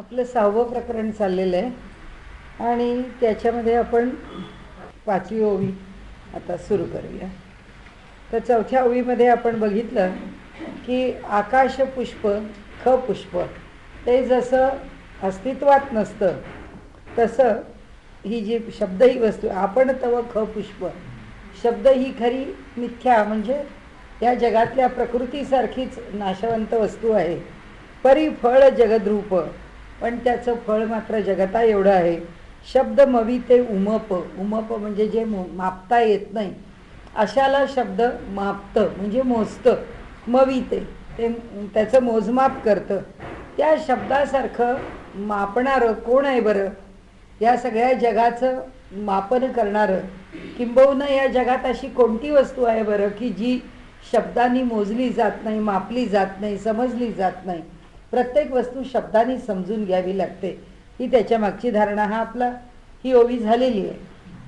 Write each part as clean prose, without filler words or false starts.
आपलं 6वं प्रकरण चाललेलं आहे आणि त्याच्यामध्ये आपण 5वी ओवी आता सुरू करूया. तर 4थ्या ओवीमध्ये आपण बघितलं की आकाशपुष्प खपुष्प ते जसं अस्तित्वात नसतं तसं ही जी शब्द ही वस्तू आपण तव खपुष्प शब्द ही खरी मिथ्या म्हणजे या जगातल्या प्रकृतीसारखीच नाशवंत वस्तू आहे. परी फळ जगद्रूप पण त्याचं फळ मात्र जगता एवढं आहे. शब्द मवी ते उमप उमप म्हणजे जे मापता येत नाही अशाला शब्द मापतं म्हणजे मोजतं. मवी ते त्याचं मोजमाप करतं. त्या शब्दासारखं मापणारं कोण आहे बरं? या सगळ्या जगाचं मापन करणारं. किंबहुना या जगात अशी कोणती वस्तू आहे बरं की जी शब्दांनी मोजली जात नाही, मापली जात नाही, समजली जात नाही. प्रत्येक वस्तू शब्दांनी समजून घ्यावी लागते. ही त्याच्या मागची धारणा ही ओवी झालेली आहे.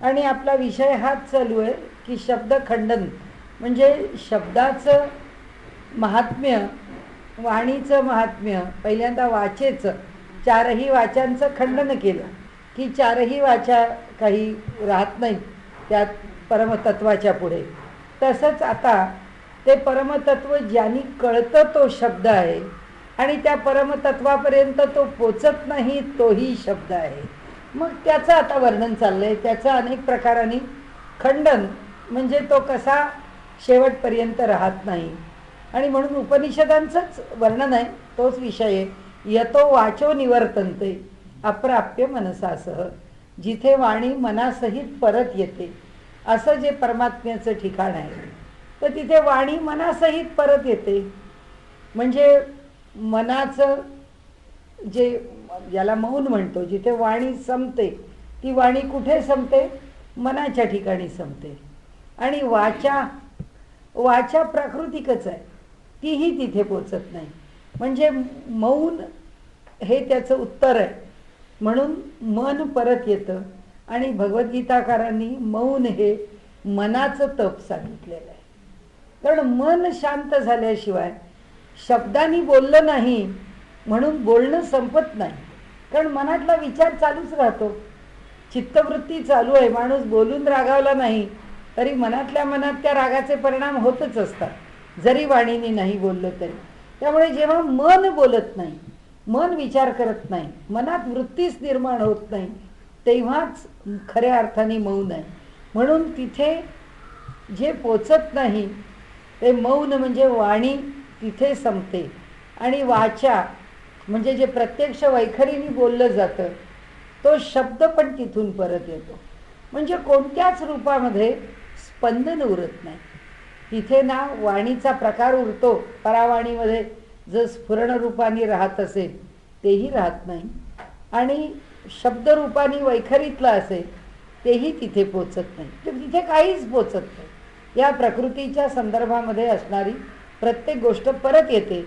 आणि आपला विषय हाच चालू आहे की शब्द खंडन म्हणजे शब्दाचं महात्म्य, वाणीचं महात्म्य. पहिल्यांदा वाचेचं 4ही वाचांचं खंडन केलं की 4ही वाचा काही राहत नाहीत त्यात परमतत्वाच्या पुढे. तसंच आता ते परमतत्व ज्यांनी कळतं तो शब्द आहे आणि त्या परमतत्वापर्यंत तो पोचत नाही तोही शब्द आहे. मग त्याचं आता वर्णन चाललं आहे. त्याचं अनेक प्रकारांनी खंडन म्हणजे तो कसा शेवटपर्यंत राहत नाही. आणि म्हणून उपनिषदांचंच वर्णन आहे, तोच विषय आहे. यतो वाचो निवर्तन्ते अप्राप्य मनसासह. जिथे वाणी मनासहित परत येते असं जे परमात्म्याचं ठिकाण आहे तर तिथे वाणी मनासहित परत येते. म्हणजे मनाचं जे याला मौन म्हणतो, जिथे वाणी संपते ती वाणी कुठे संपते? मनाच्या ठिकाणी संपते. आणि वाचा प्राकृतिकच आहे, तीही तिथे पोचत नाही. म्हणजे मौन हे त्याचं उत्तर आहे. म्हणून मन परत येतं. आणि भगवद्गीताकारांनी मौन हे मनाचं तप सांगितलेलं आहे. कारण मन शांत झाल्याशिवाय शब्दांनी बोललं नाही म्हणून बोलणं संपत नाही. कारण मनातला विचार चालूच राहतो, चित्तवृत्ती चालू आहे. माणूस बोलून रागावला नाही तरी मनातल्या मनात त्या रागाचे परिणाम होतच असतात जरी वाणीने नाही बोललं तरी. त्यामुळे जेव्हा मन बोलत नाही, मन विचार करत नाही, मनात वृत्तीच निर्माण होत नाही तेव्हाच खऱ्या अर्थाने मौन आहे. म्हणून तिथे जे पोचत नाही ते मौन म्हणजे वाणी तिथे संपते. आणि वाचा म्हणजे जे प्रत्यक्ष वैखरीने बोललं जातं तो शब्द पण तिथून परत येतो. म्हणजे कोणत्याच रूपामध्ये स्पंदन उरत नाही. तिथे ना वाणीचा प्रकार उरतो, परावाणीमध्ये जर स्फुरण रूपाने राहत असेल तेही राहत नाही. आणि शब्दरूपाने वैखरीतला असेल तेही तिथे पोचत नाही. तर तिथे काहीच पोचत नाही. या प्रकृतीच्या संदर्भामध्ये असणारी प्रत्येक गोष्ट परत येते.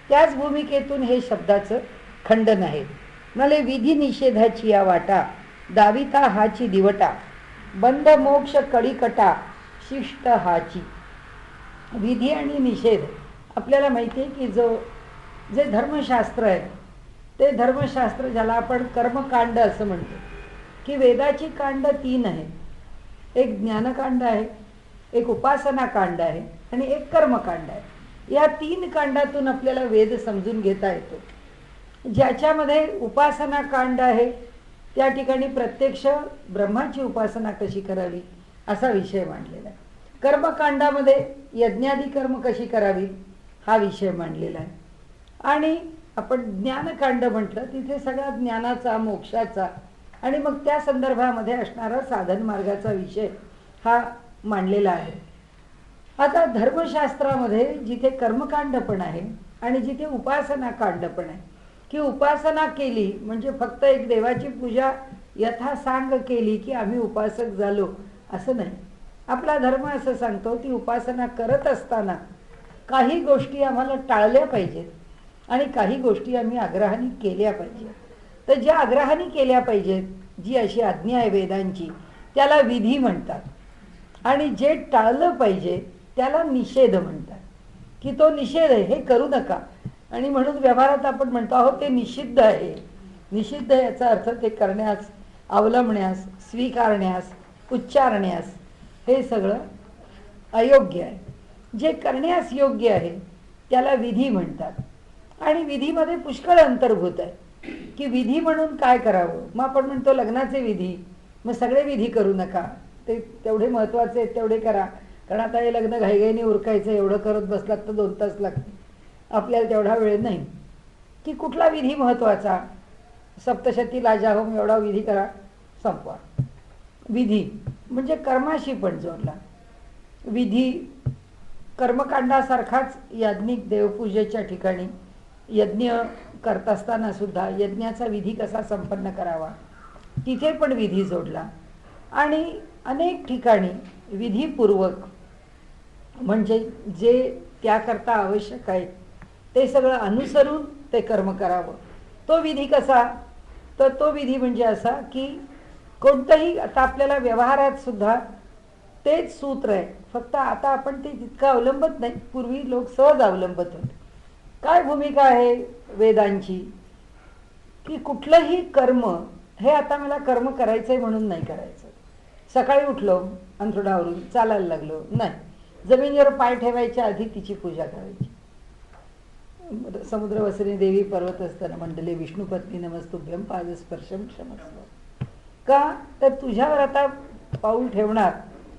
त्याच भूमिकेतून हे शब्दाचं खंडन आहे. म्हणाले विधी निषेधाची या वाटा दाविता हाची दिवटा बंध मोक्ष कळीकटा शिष्ट हाची. विधी आणि निषेध आपल्याला माहिती आहे की जे धर्मशास्त्र आहे ते धर्मशास्त्र ज्याला आपण कर्मकांड असं म्हणतो की वेदाची कांड 3 आहेत. एक ज्ञानकांड आहे, एक उपासना कांड आहे आणि एक कर्मकांड आहे. या 3 कांडातून आपल्याला वेद समजून घेता येतो. ज्याच्यामध्ये उपासना कांड आहे त्या ठिकाणी प्रत्यक्ष ब्रह्माची उपासना कशी करावी असा विषय मांडलेला आहे. कर्मकांडामध्ये यज्ञादी कर्म कशी करावी हा विषय मांडलेला आहे. आणि आपण ज्ञानकांड म्हटलं तिथे सगळा ज्ञानाचा, मोक्षाचा आणि मग त्या संदर्भामध्ये असणारा साधन मार्गाचा विषय हा मांडलेला आहे. आता धर्मशास्त्रामध्ये जिथे कर्मकांड पण आहे आणि जिथे उपासना कांड पण आहे की उपासना केली म्हणजे फक्त एक देवाची पूजा यथासांग केली की आम्ही उपासक झालो असं नाही. आपला धर्म असं सांगतो ती उपासना करत असताना काही गोष्टी आम्हाला टाळल्या पाहिजेत आणि काही गोष्टी आम्ही आग्रहाने केल्या पाहिजेत. तर ज्या आग्रहाने केल्या पाहिजेत, जी अशी आज्ञा आहे वेदांची, त्याला विधी म्हणतात. आणि जे टाळलं पाहिजे त्याला निषेध म्हणतात की तो निषेध आहे, हे करू नका. आणि म्हणून व्यवहारात आपण म्हणतो आहोत ते निषिद्ध आहे. निषिद्ध याचा अर्थ ते करण्यास, अवलंबण्यास, स्वीकारण्यास, उच्चारण्यास हे सगळं अयोग्य आहे. जे करण्यास योग्य आहे त्याला विधी म्हणतात. आणि विधीमध्ये पुष्कळ अंतर्भूत आहे की विधी म्हणून काय करावं. मग आपण म्हणतो लग्नाचे विधी, मग सगळे विधी करू नका, ते तेवढे महत्त्वाचे आहेत तेवढे करा. कारण आता हे लग्न घाईघाईने उरकायचं, एवढं करत बसलात तर 2 तास लागतील, आपल्याला तेवढा वेळ नाही. की कुठला विधी महत्त्वाचा, सप्तशती लाजाहोम एवढा विधी करा, संपवा. विधी म्हणजे कर्माशी पण जोडला. विधी कर्मकांडासारखाच याज्ञिक देवपूजेच्या ठिकाणी यज्ञ करत असताना सुद्धा यज्ञाचा विधी कसा संपन्न करावा तिथे पण विधी जोडला. आणि अनेक ठिकाणी विधीपूर्वक म्हणजे जे त्याकरता आवश्यक आहे ते सगळं अनुसरून ते कर्म करावं. तो विधी कसा, तर तो विधी म्हणजे असा की कोणतंही, आता आपल्याला व्यवहारात सुद्धा तेच सूत्र आहे, फक्त आता आपण ते तितकं अवलंबत नाही, पूर्वी लोक सहज अवलंबत होते. काय भूमिका आहे वेदांची की कुठलंही कर्म हे आता मला कर्म करायचंय म्हणून नाही करायचं. सकाळी उठलो अंथरुणावरून चालायला लागलो नाही, जमिनीवर पाय ठेवायच्या आधी तिची पूजा करायची. समुद्रवसनी देवी पर्वत असताना मंडले विष्णुपत्नी नमस्तुभ्यम पादस्पर्शम क्षमस्व. का तर तुझ्यावर आता पाऊल ठेवणार,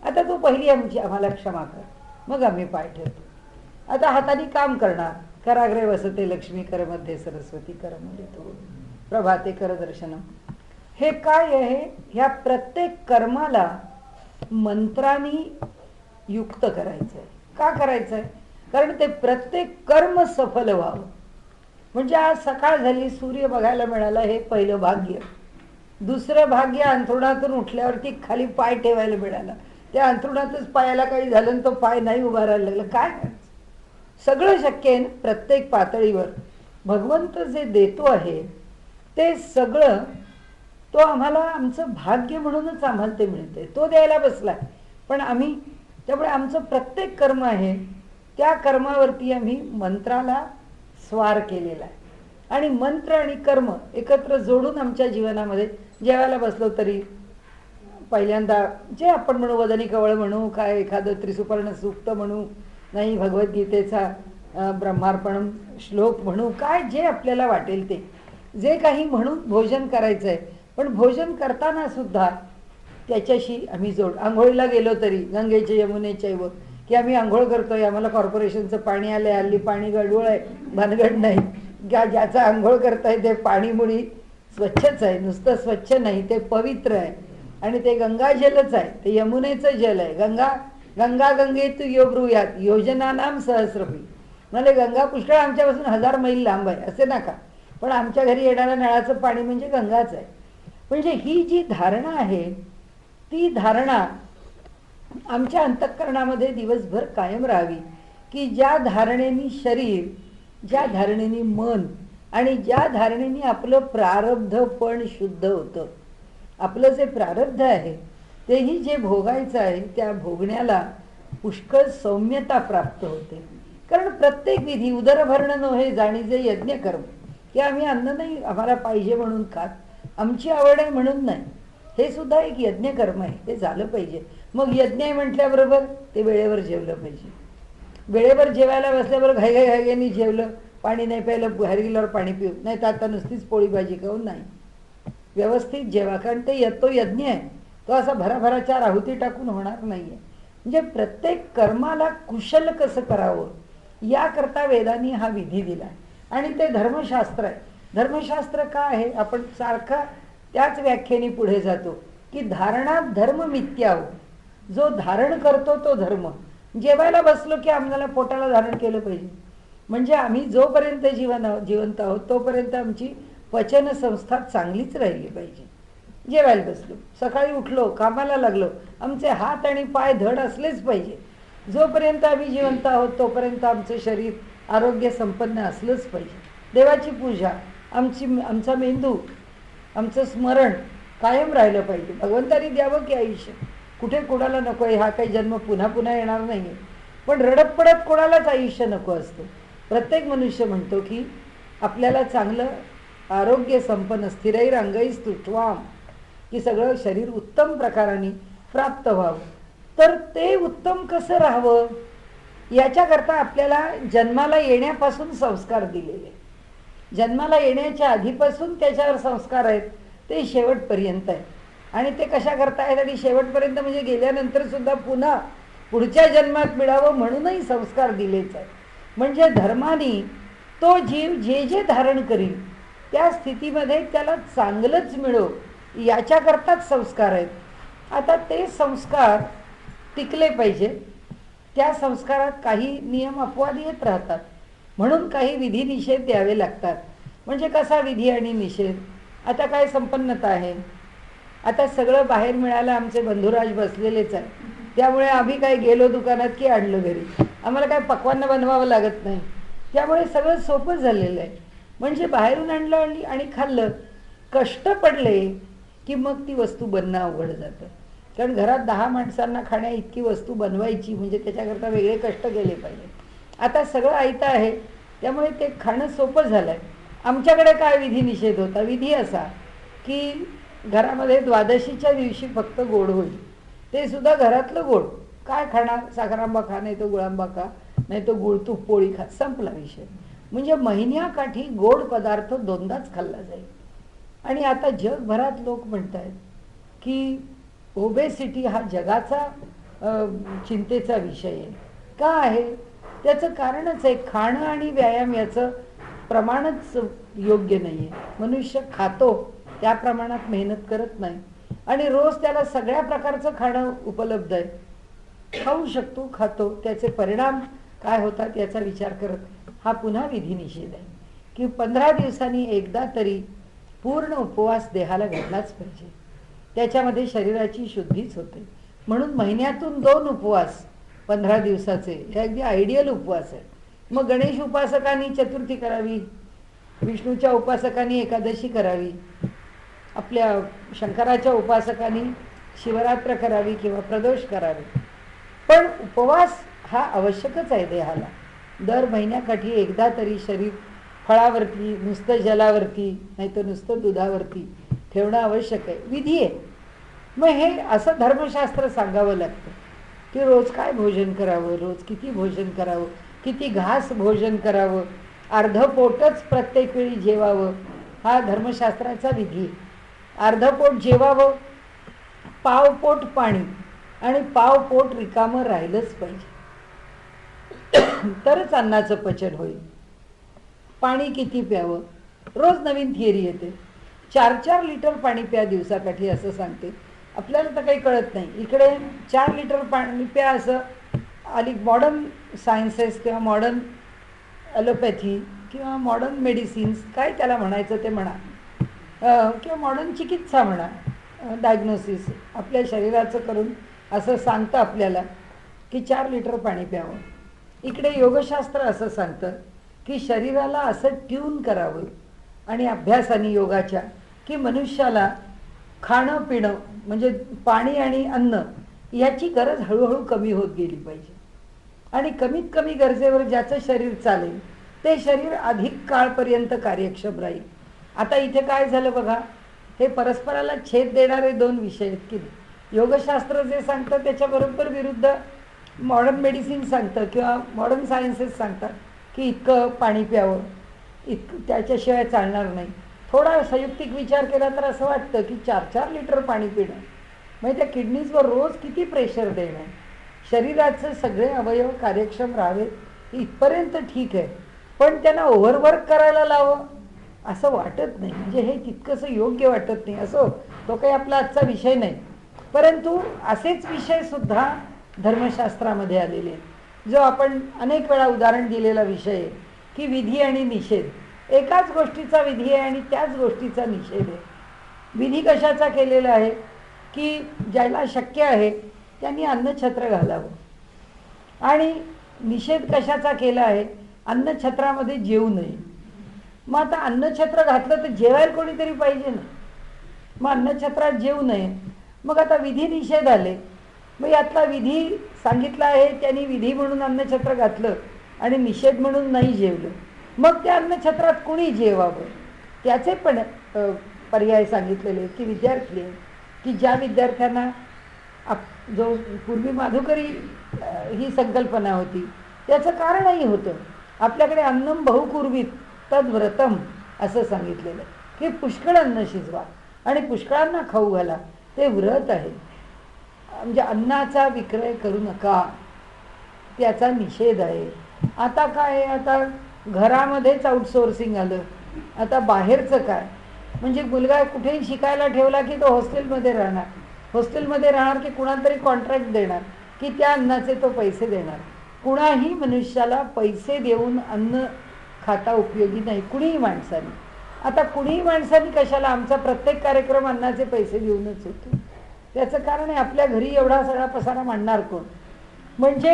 आता तू पहिली आम्हाला क्षमा कर, मग आम्ही पाय ठेवतो. आता हाताने काम करणार, कराग्रे वसते लक्ष्मी, करमध्ये सरस्वती, करमुदितो प्रभाते कर दर्शनम. हे काय आहे, ह्या प्रत्येक कर्माला मंत्रांनी युक्त करायचंय. का करायचंय, कारण ते प्रत्येक कर्म सफल व्हावं. म्हणजे आज सकाळ झाली, सूर्य बघायला मिळाला, हे पहिलं भाग्य. दुसरं भाग्य अंथरुणातून उठल्यावरती खाली पाय ठेवायला मिळाला. त्या अंथरुणातच पायाला काही झालं आणि तो पाय नाही उभा राहायला लागला, काय करायचं. सगळं शक्य आहे ना प्रत्येक पातळीवर. भगवंत जे देतो आहे ते सगळं तो आम्हाला आमचं भाग्य म्हणूनच आम्हाला ते मिळते, तो द्यायला बसलाय. पण आम्ही त्यामुळे आमचं प्रत्येक कर्म आहे त्या कर्मावरती आम्ही मंत्राला स्वार केलेला आहे. आणि मंत्र आणि कर्म एकत्र जोडून आमच्या जीवनामध्ये जेवायला बसलो तरी पहिल्यांदा जे आपण म्हणू वदनी कवळ म्हणू, काय एखादं त्रिसुपर्ण सूक्त म्हणू, नाही भगवद्गीतेचा ब्रह्मार्पण श्लोक म्हणू, काय जे आपल्याला वाटेल ते जे काही म्हणून भोजन करायचं आहे. पण भोजन करताना सुद्धा त्याच्याशी आम्ही जोड. आंघोळीला गेलो तरी गंगेचे यमुनेच्या व की आम्ही आंघोळ करतोय, आम्हाला कॉर्पोरेशनचं पाणी आलंय, हल्ली पाणी गडूळ आहे, भानगड नाही. ज्याचं आंघोळ करताय ते पाणी मुळी स्वच्छच आहे, नुसतं स्वच्छ नाही, ते पवित्र आहे. आणि ते गंगाजलच आहे, ते यमुनेचं जल आहे. गंगा गंगे तू यो ब्रूयात योजना नाम सहस्रपी. म्हणजे गंगा पुष्कळ आमच्यापासून 1000 मैल लांब आहे असे नका, पण आमच्या घरी येणारं नळाचं पाणी म्हणजे गंगाच आहे. म्हणजे ही जी धारणा आहे ती धारणा आमच्या अंतःकरणामध्ये दिवसभर कायम राहावी. की ज्या धारणेनी शरीर, ज्या धारणेनी मन आणि ज्या धारणेनी आपलं प्रारब्ध पण शुद्ध होतं. आपलं जे प्रारब्ध आहे तेही जे भोगायचं आहे त्या भोगण्याला पुष्कळ सौम्यता प्राप्त होते. कारण प्रत्येक विधी उदरभरण नव्हे जाणीजे यज्ञ कर्म, की आम्ही अन्न नाही आम्हाला पाहिजे म्हणून खात, आमची आवड आहे म्हणून नाही, हे सुद्धा एक यज्ञ कर्म आहे, ते झालं पाहिजे. मग यज्ञ आहे म्हटल्याबरोबर ते वेळेवर जेवलं पाहिजे. वेळेवर जेवायला बसल्यावर घाईघाईने जेवलं, पाणी नाही प्यायलं, बाहेर गेल्यावर पाणी पिऊ, नाही तर आता नुसतीच पोळी भाजी खाऊन नाही, व्यवस्थित जेवा. कारण ते तो यज्ञ आहे, तो असा भराभराच्या राहुती टाकून होणार नाही आहे. म्हणजे प्रत्येक कर्माला कुशल कसं करावं याकरता वेदांनी हा विधी दिला. आणि ते धर्मशास्त्र आहे. धर्मशास्त्र काय आहे, आपण सारखा त्याच व्याख्येने पुढे जातो की धारणात धर्म मिथ्या हो. जो धारण करतो तो धर्म. जेवायला बसलो की आम्हाला पोटाला धारण केलं पाहिजे. म्हणजे आम्ही जोपर्यंत जिवंत आहोत तोपर्यंत आमची पचन संस्था चांगलीच राहिली पाहिजे. जेवायला बसलो, सकाळी उठलो, कामाला लागलो, आमचे हात आणि पाय धड असलेच पाहिजे. जोपर्यंत आम्ही जिवंत आहोत तोपर्यंत आमचं शरीर आरोग्य संपन्न असलंच पाहिजे. देवाची पूजा, आमचा मेंदू, आमचं स्मरण कायम राहिलं पाहिजे. भगवंतानी द्यावं की आयुष्य, कुठे कोणाला नको आहे, हा काही जन्म पुन्हा पुन्हा येणार नाही आहे. पण रडत पडत कोणालाच आयुष्य नको असतं. प्रत्येक मनुष्य म्हणतो की आपल्याला चांगलं आरोग्य संपन्न स्थिरैर अंगैः तुष्टवाम, की सगळं शरीर उत्तम प्रकाराने प्राप्त व्हावं. तर ते उत्तम कसं राहावं याच्याकरता आपल्याला जन्माला येण्यापासून संस्कार दिलेले. जन्माला येण्याच्या आधीपासून त्याच्यावर संस्कार आहेत, ते शेवटपर्यंत आहे. आणि ते कशा करता आहेत आणि शेवटपर्यंत म्हणजे गेल्यानंतर सुद्धा पुन्हा पुढच्या जन्मात मिळावं म्हणूनही संस्कार दिलेच आहे. म्हणजे धर्माने तो जीव जे जे धारण करील त्या स्थितीमध्ये त्याला चांगलंच मिळो याच्याकरताच संस्कार आहेत. आता ते संस्कार टिकले पाहिजे. त्या संस्कारात काही नियम अपवाद येत राहतात, म्हणून काही विधी निषेध द्यावे लागतात. म्हणजे कसा विधी आणि निषेध? आता काय संपन्नता आहे, आता सगळं बाहेर मिळालं, आमचे बंधुराज बसलेलेच आहे, त्यामुळे आम्ही काय गेलो दुकानात की आणलं घरी, आम्हाला काय पक्वान्न बनवावं लागत नाही, त्यामुळे सगळं सोपं झालेलं आहे. म्हणजे बाहेरून आणलं आणि खाल्लं, कष्ट पडले की मग ती वस्तू बनणं अवघड जातं. कारण घरात 10 माणसांना खाण्या इतकी वस्तू बनवायची म्हणजे त्याच्याकरता वेगळे कष्ट केले पाहिजे. आता सगळं आयतं आहे, त्यामुळे ते खाणं सोपं झालं आहे. आमच्याकडे काय विधी निषेध होता? विधी असा की घरामध्ये द्वादशीच्या दिवशी फक्त गोड होईल, ते सुद्धा घरातलं गोड. काय खाणार? साखरांबा खा, नाही तो गुळांबा खा, नाही तो गुळ तूप पोळी खा, संपला विषय. म्हणजे महिन्याकाठी गोड पदार्थ 2दाच खाल्ला जाईल. आणि आता जगभरात लोक म्हणत आहेत की ओबेसिटी हा जगाचा चिंतेचा विषय आहे. का आहे? त्याचं कारणच आहे खाणं आणि व्यायाम याचं प्रमाणच योग्य नाही आहे. मनुष्य खातो त्या प्रमाणात मेहनत करत नाही, आणि रोज त्याला सगळ्या प्रकारचं खाणं उपलब्ध आहे, खाऊ शकतो, खातो, त्याचे परिणाम काय होतात याचा विचार करत हा पुन्हा विधी निषेध आहे की 15 दिवसांनी एकदा तरी पूर्ण उपवास देहाला घडलाच पाहिजे. त्याच्यामध्ये शरीराची शुद्धीच होते. म्हणून महिन्यातून 2 उपवास 15 दिवसाचे हे अगदी आयडियल उपवास आहे. मग गणेश उपासकांनी चतुर्थी करावी, विष्णूच्या उपासकांनी एकादशी करावी, आपल्या शंकराच्या उपासकांनी शिवरात्र करावी किंवा प्रदोष करावी. पण उपवास हा आवश्यकच आहे देहाला. दर महिन्याकाठी एकदा तरी शरीर फळावरती, नुसतं जलावरती नाही तर नुसतं दुधावरती ठेवणं आवश्यक आहे, विधी आहे. मग हे असं धर्मशास्त्र सांगावं लागतं की रोज काय भोजन करावं, रोज किती भोजन करावं, किती घास भोजन करावं, अर्ध पोटच प्रत्येक वेळी जेवावं, हा धर्मशास्त्राचा विधी आहे. अर्ध पोट जेवावं, पाव पोट पाणी, आणि पाव पोट रिकामं राहिलंच पाहिजे तरच अन्नाचं पचन होईल. पाणी किती प्यावं? रोज नवीन थिअरी येते, 4-4 लिटर पाणी प्या दिवसाकाठी असं सांगते. आपल्याला तर काही कळत नाही. इकडे 4 लिटर पाणी प्या असं आली मॉडर्न सायन्सेस किंवा मॉडर्न ॲलोपॅथी किंवा मॉडर्न मेडिसिन्स, काय त्याला म्हणायचं ते म्हणा, किंवा मॉडर्न चिकित्सा म्हणा, डायग्नोसिस आपल्या शरीराचं करून असं सांगतं आपल्याला की 4 लिटर पाणी प्यावं. इकडे योगशास्त्र असं सांगतं की शरीराला असं ट्यून करावं आणि अभ्यासाने योगाच्या की मनुष्याला खाणं पिणं म्हणजे पाणी आणि अन्न याची गरज हळूहळू कमी होत गेली पाहिजे. आणि कमीत कमी गरजेवर ज्याचं शरीर चालेल ते शरीर अधिक काळपर्यंत कार्यक्षम राहील. आता इथे काय झालं बघा, हे परस्पराला छेद देणारे 2 विषय आहेत की योगशास्त्र जे सांगतं त्याच्याबरोबर विरुद्ध मॉडर्न मेडिसिन सांगतं किंवा मॉडर्न सायन्सेस सांगतात की इतकं पाणी प्यावं, इतकं त्याच्याशिवाय चालणार नाही. थोडा संयुक्तिक विचार केला तर असं वाटतं की 4-4 लिटर पाणी पिणं म्हणजे त्या किडनीजवर रोज किती प्रेशर देणं. शरीराचे सगळे अवयव कार्यक्षम राहावेत इथपर्यंत ठीक आहे, पण त्यांना ओव्हरवर्क करायला लावं असं वाटत नाही. म्हणजे हे तितकंसं योग्य वाटत नाही. असो, तो काही आपला आजचा विषय नाही, परंतु असेच विषय सुद्धा धर्मशास्त्रामध्ये आलेले आहेत. जो आपण अनेक वेळा उदाहरण दिलेला विषय आहे की विधी आणि निषेध, एकाच गोष्टीचा विधी आहे आणि त्याच गोष्टीचा निषेध आहे. विधी कशाचा केलेला आहे की ज्याला शक्य आहे त्यांनी अन्नछत्र घालावं, आणि निषेध कशाचा केला आहे, अन्नछत्रामध्ये जेवू नये. मग आता अन्नछत्र घातलं तर जेवायला कोणीतरी पाहिजे ना, मग अन्नछत्रात जेवू नये. मग आता विधी निषेध आले, मग यातला विधी सांगितला आहे त्यांनी विधी म्हणून अन्नछत्र घातलं आणि निषेध म्हणून नाही जेवलं, मग त्या अन्नछत्रात कुणी जेवावं? त्याचे पण पर्याय सांगितलेले की विद्यार्थी की ज्या विद्यार्थ्यांना जो पूर्वी माधुकरी ही संकल्पना होती त्याचं कारणही होतं. आपल्याकडे अन्नम बहुकुर्वीत तद व्रतम असं सांगितलेलं की पुष्कळ अन्न शिजवा आणि पुष्कळांना खाऊ घाला, ते व्रत आहे. म्हणजे अन्नाचा विक्रय करू नका, त्याचा निषेध आहे. आता काय, आता घरामध्येच आउटसोर्सिंग आलं, आता बाहेरचं काय, म्हणजे मुलगा कुठेही शिकायला ठेवला की तो हॉस्टेलमध्ये राहणार, हॉस्टेलमध्ये राहणार की कुणाला तरी कॉन्ट्रॅक्ट देणार की त्या अन्नाचे तो पैसे देणार. कुणाही मनुष्याला पैसे देऊन अन्न खाता उपयोगी नाही, कुणीही माणसाने. आता कुणीही माणसाने कशाला, आमचा प्रत्येक कार्यक्रम अन्नाचे पैसे देऊनच होतो. त्याचं कारण आहे आपल्या घरी एवढा सगळा पसारा मांडणार कोण. म्हणजे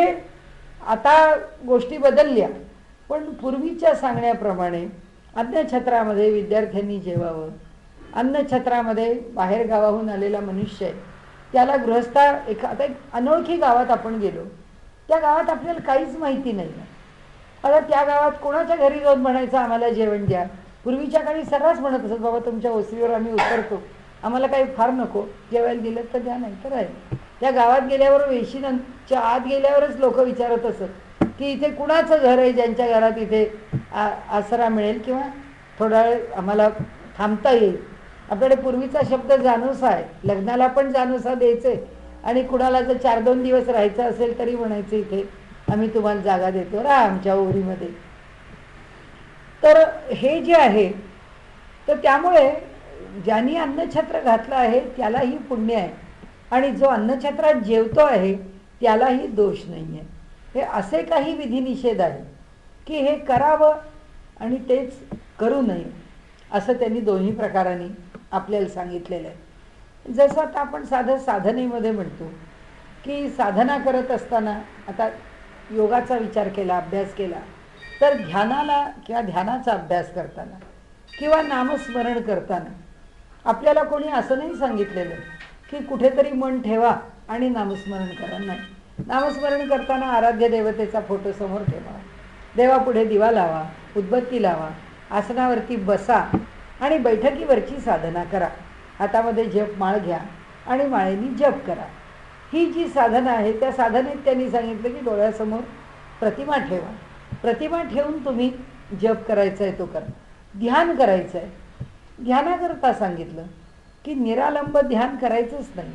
आता गोष्टी बदलल्या, पण पूर्वीच्या सांगण्याप्रमाणे अन्नछत्रामध्ये विद्यार्थ्यांनी जेवावं. अन्नछत्रामध्ये बाहेर गावाहून आलेला मनुष्य आहे, त्याला गृहस्था आता एक अनोळखी गावात आपण गेलो, त्या गावात आपल्याला काहीच माहिती नाही. आता त्या गावात कोणाच्या घरी जाऊन म्हणायचं आम्हाला जेवण द्या. पूर्वीच्या काळी सर्रास म्हणत असत, बाबा तुमच्या ओसरीवर आम्ही उतरतो, आम्हाला काही फार नको, जेवायला दिलं तर द्या, नाही तर आहे. त्या गावात गेल्यावर वेशीच्या आत गेल्यावरच लोक विचारत असत की इथे कुणाचं घर आहे ज्यांच्या घरात इथे आसरा मिळेल किंवा थोडा वेळ आम्हाला थांबता येईल. आपल्याकडे पूर्वीचा शब्द जानोसा आहे, लग्नाला पण जानोसा द्यायचे आणि कुणाला जर 4-2 दिवस राहायचं असेल तरी म्हणायचं इथे आम्ही तुम्हाला जागा देतो, राहा आमच्या ओरीमध्ये. तर हे जे आहे, तर त्यामुळे ज्यांनी अन्नछत्र घातलं आहे त्यालाही पुण्य आहे आणि जो अन्नछत्रात जेवतो आहे त्यालाही दोष नाही आहे. हे असे काही विधिनिषेध आहे की हे करावं आणि तेच करू नये, असं त्यांनी दोन्ही प्रकारांनी आपल्याला सांगितलेलं आहे. जसं आता आपण साधं साधनेमध्ये म्हणतो की साधना करत असताना, आता योगाचा विचार केला, अभ्यास केला, तर ध्यानाला किंवा ध्यानाचा अभ्यास करताना किंवा नामस्मरण करताना आपल्याला कोणी असं नाही सांगितलेलं की कुठेतरी मन ठेवा आणि नामस्मरण करा. नाही, नामस्मरण करताना आराध्य देवतेचा फोटो समोर ठेवा, देवापुढे दिवा लावा, उदबत्ती लावा, आसनावरती बसा आणि बैठकीवरची साधना करा. हातामध्ये जप माळ घ्या आणि माळेनी जप करा. ही जी साधना आहे त्या साधनेत त्यांनी सांगितलं की डोळ्यासमोर प्रतिमा ठेवा, प्रतिमा ठेवून तुम्ही जप करायचा आहे तो करा, ध्यान करायचं आहे. ध्यानाकरता सांगितलं की निरालंब ध्यान करायचंच नाही,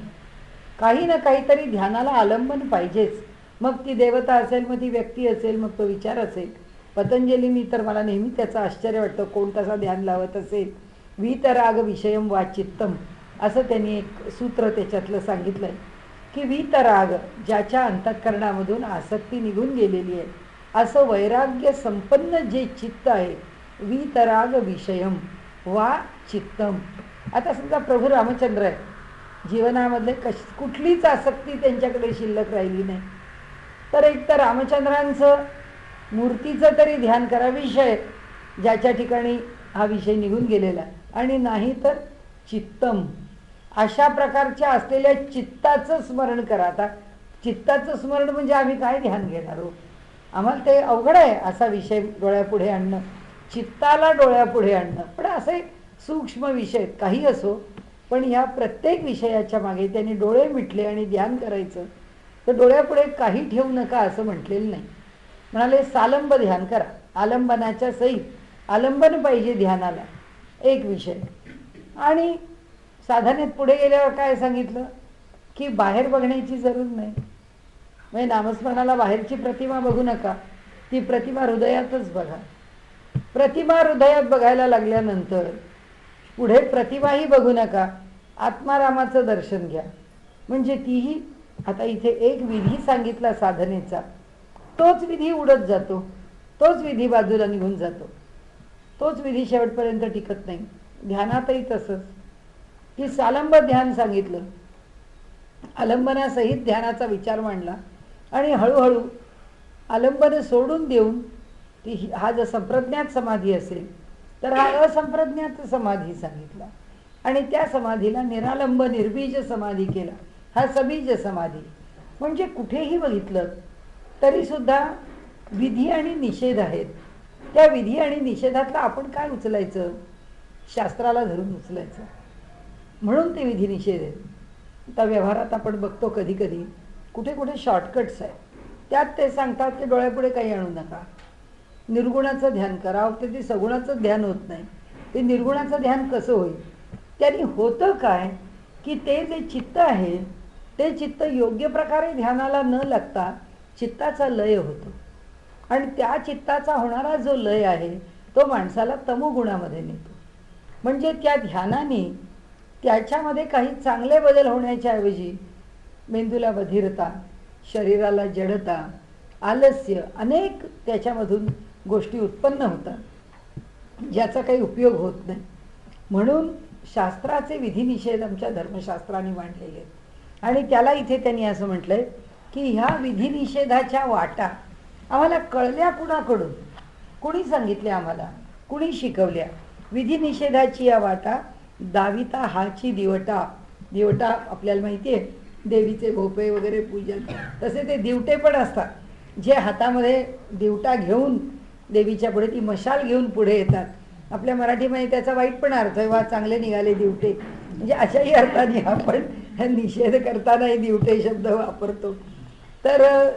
काही ना काहीतरी ध्यानाला आलंबन पाहिजेच. मग ती देवता असेल, मग ती व्यक्ती असेल, मग तो विचार असेल. पतंजलींनी तर मला नेहमी त्याचं आश्चर्य वाटतं, कोण तसा ध्यान लावत असेल. वीतराग विषयम वा चित्तम असं त्यांनी एक सूत्र त्याच्यातलं सांगितलं आहे की वीतराग, ज्याच्या अंतःकरणामधून आसक्ती निघून गेलेली आहे, असं वैराग्य संपन्न जे चित्त आहे, वीतराग विषयम वा चित्तम. आता समजा प्रभू रामचंद्र आहे, जीवनामधले कुठलीच आसक्ती त्यांच्याकडे शिल्लक राहिली नाही, तर एक तर रामचंद्रांचं मूर्तीचं तरी ध्यान करा, विषय ज्याच्या ठिकाणी हा विषय निघून गेलेला, आणि नाही तर चित्तम, अशा प्रकारच्या असलेल्या चित्ताचं स्मरण करा. आता चित्ताचं स्मरण म्हणजे आम्ही काय ध्यान घेणार आहोत, आम्हाला ते अवघड आहे असा विषय डोळ्यापुढे आणणं, चित्ताला डोळ्यापुढे आणणं. पण असे सूक्ष्म विषय काही असो, पण या प्रत्येक विषयाच्या मागे त्यांनी डोळे मिटले आणि ध्यान करायचं. तर डोळ्यापुढे काही ठेवू नका असं म्हटलेलं नाही. म्हणाले सालंब ध्यान करा, आलंबनाच्या सहित आलंबन पाहिजे ध्यानाला, एक विषय. आणि साधनेत पुढे गेल्यावर काय सांगितलं की बाहेर बघण्याची जरूर नाही. म्हणजे नामस्मरणाला बाहेरची प्रतिमा बघू नका, ती प्रतिमा हृदयातच बघा. प्रतिमा हृदयात बघायला लागल्यानंतर पुढे प्रतिमाही बघू नका, आत्मारामाचं दर्शन घ्या. म्हणजे तीही आता इथे एक विधी सांगितला साधनेचा, तोच विधी उडत जातो, तोच विधी बाजूला निघून जातो, तोच विधी शेवटपर्यंत टिकत नाही. ध्यानातही तसंच की सालंब ध्यान सांगितलं, आलंबनासहित ध्यानाचा विचार मांडला आणि हळूहळू आलंबन सोडून देऊन ती हा जर संप्रज्ञात समाधी असेल तर हा असंप्रज्ञात समाधी सांगितला आणि त्या समाधीला निरालंब निर्बीज समाधी केला, हा सबीज समाधी. म्हणजे कुठेही बघितलं तरी सुद्धा विधी आणि निषेध आहेत. त्या विधी आणि निषेधातला आपण काय उचलायचं, शास्त्राला धरून उचलायचं. म्हणून ते विधिनिषेध आहेत. आता व्यवहारात आपण बघतो कधी कधी कुठे कुठे शॉर्टकट्स आहेत. त्यात ते सांगतात की डोळ्यापुढे काही आणू नका, निर्गुणाचं ध्यान करा. ते सगुणाचं ध्यान होत नाही. ते निर्गुणाचं ध्यान कसं होईल? त्यांनी होतं काय की ते जे चित्त आहे ते चित्त योग्य प्रकारे ध्यानाला न लागता चित्ताचा लय होतो. आणि त्या चित्ताचा होणारा जो लय आहे तो माणसाला तमोगुणामध्ये नेतो. म्हणजे त्या ध्यानाने त्याच्यामध्ये काही चांगले बदल होण्याच्या ऐवजी मेंदूला बधिरता, शरीराला जडता, आलस्य, अनेक त्याच्यामधून गोष्टी उत्पन्न होतात ज्याचा काही उपयोग होत नाही. म्हणून शास्त्राचे विधिनिषेध आमच्या धर्मशास्त्राने मांडलेले आहेत. आणि त्याला इथे त्यांनी असं म्हटलंय की ह्या विधिनिषेधाच्या वाटा आम्हाला कळल्या कुणाकडून? कुणी सांगितल्या आम्हाला? कुणी शिकवल्या? विधिनिषेधाची या वाटा दाविता हाची दिवटा. दिवटा आपल्याला माहिती आहे, देवीचे भोपळे वगैरे पूजन, तसे ते दिवटे पण असतात जे हातामध्ये दिवटा घेऊन देवीच्या पुढे ती मशाल घेऊन पुढे येतात. आपल्या मराठीमध्ये त्याचा वाईट पण अर्थ आहे, वा चांगले निघाले दिवटे, म्हणजे अशाही अर्थाने आपण निषेध करतानाही दिवटे शब्द वापरतो. तर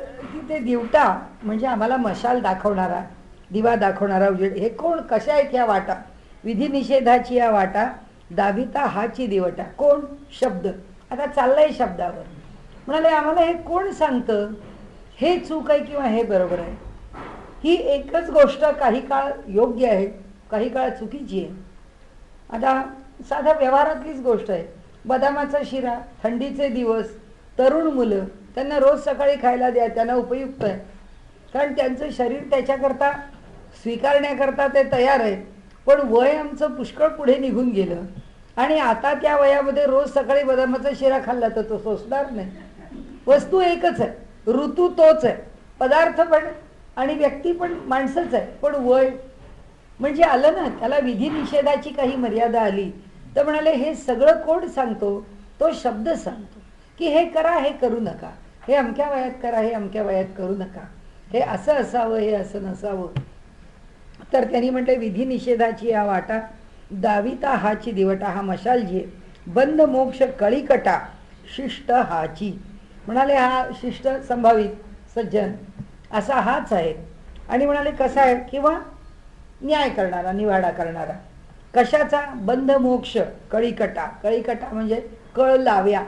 ते दिवटा म्हणजे आम्हाला मशाल दाखवणारा, दिवा दाखवणारा उजेड. हे कोण? कशा आहेत ह्या वाटा? विधिनिषेधाची या वाटा दाविता हाची दिवटा. कोण? शब्द. आता चाललंय शब्दावर. म्हणाले आम्हाला हे कोण सांगतं हे चूक आहे किंवा हे बरोबर आहे? ही एकच गोष्ट काही काळ योग्य आहे, काही काळ चुकीची आहे. आता साध्या व्यवहारातलीच गोष्ट आहे. बदामाचा शिरा, थंडीचे दिवस, तरुण मुलं, त्यांना रोज सकाळी खायला द्या, त्यांना उपयुक्त आहे. कारण त्यांचं शरीर त्याच्याकरता स्वीकारण्याकरता ते तयार आहे. पण वय आमचं पुष्कळ पुढे निघून गेलं आणि आता त्या वयामध्ये रोज सकाळी बदामाचा शिरा खाल्ला तर तो सोसणार नाही. वस्तू एकच आहे, ऋतू तोच आहे, पदार्थ पण आणि व्यक्ती पण माणसंच आहे, पण वय म्हणजे आलं ना. त्याला विधिनिषेधाची काही मर्यादा आली तर म्हणाले हे सगळं कोण सांगतो? तो शब्द सांगतो की हे करा, हे करू नका, हे अमक्या वयात करा, हे अमक्या वयात करू नका, हे असं असावं, हे असं नसावं. तर त्यांनी म्हटले विधिनिषेधाची या वाटा दाविता हाची दिवटा. हा मशाल जी आहे, बंद मोक्ष कळीकटा शिष्ट हाची. म्हणाले हा शिष्ट संभावित सज्जन असा हाच आहे. आणि म्हणाले कसा आहे? किंवा न्याय करणारा, निवाडा करणारा. कशाचा? बंध मोक्ष कळीकटा. कळीकटा म्हणजे कळ लाव्या,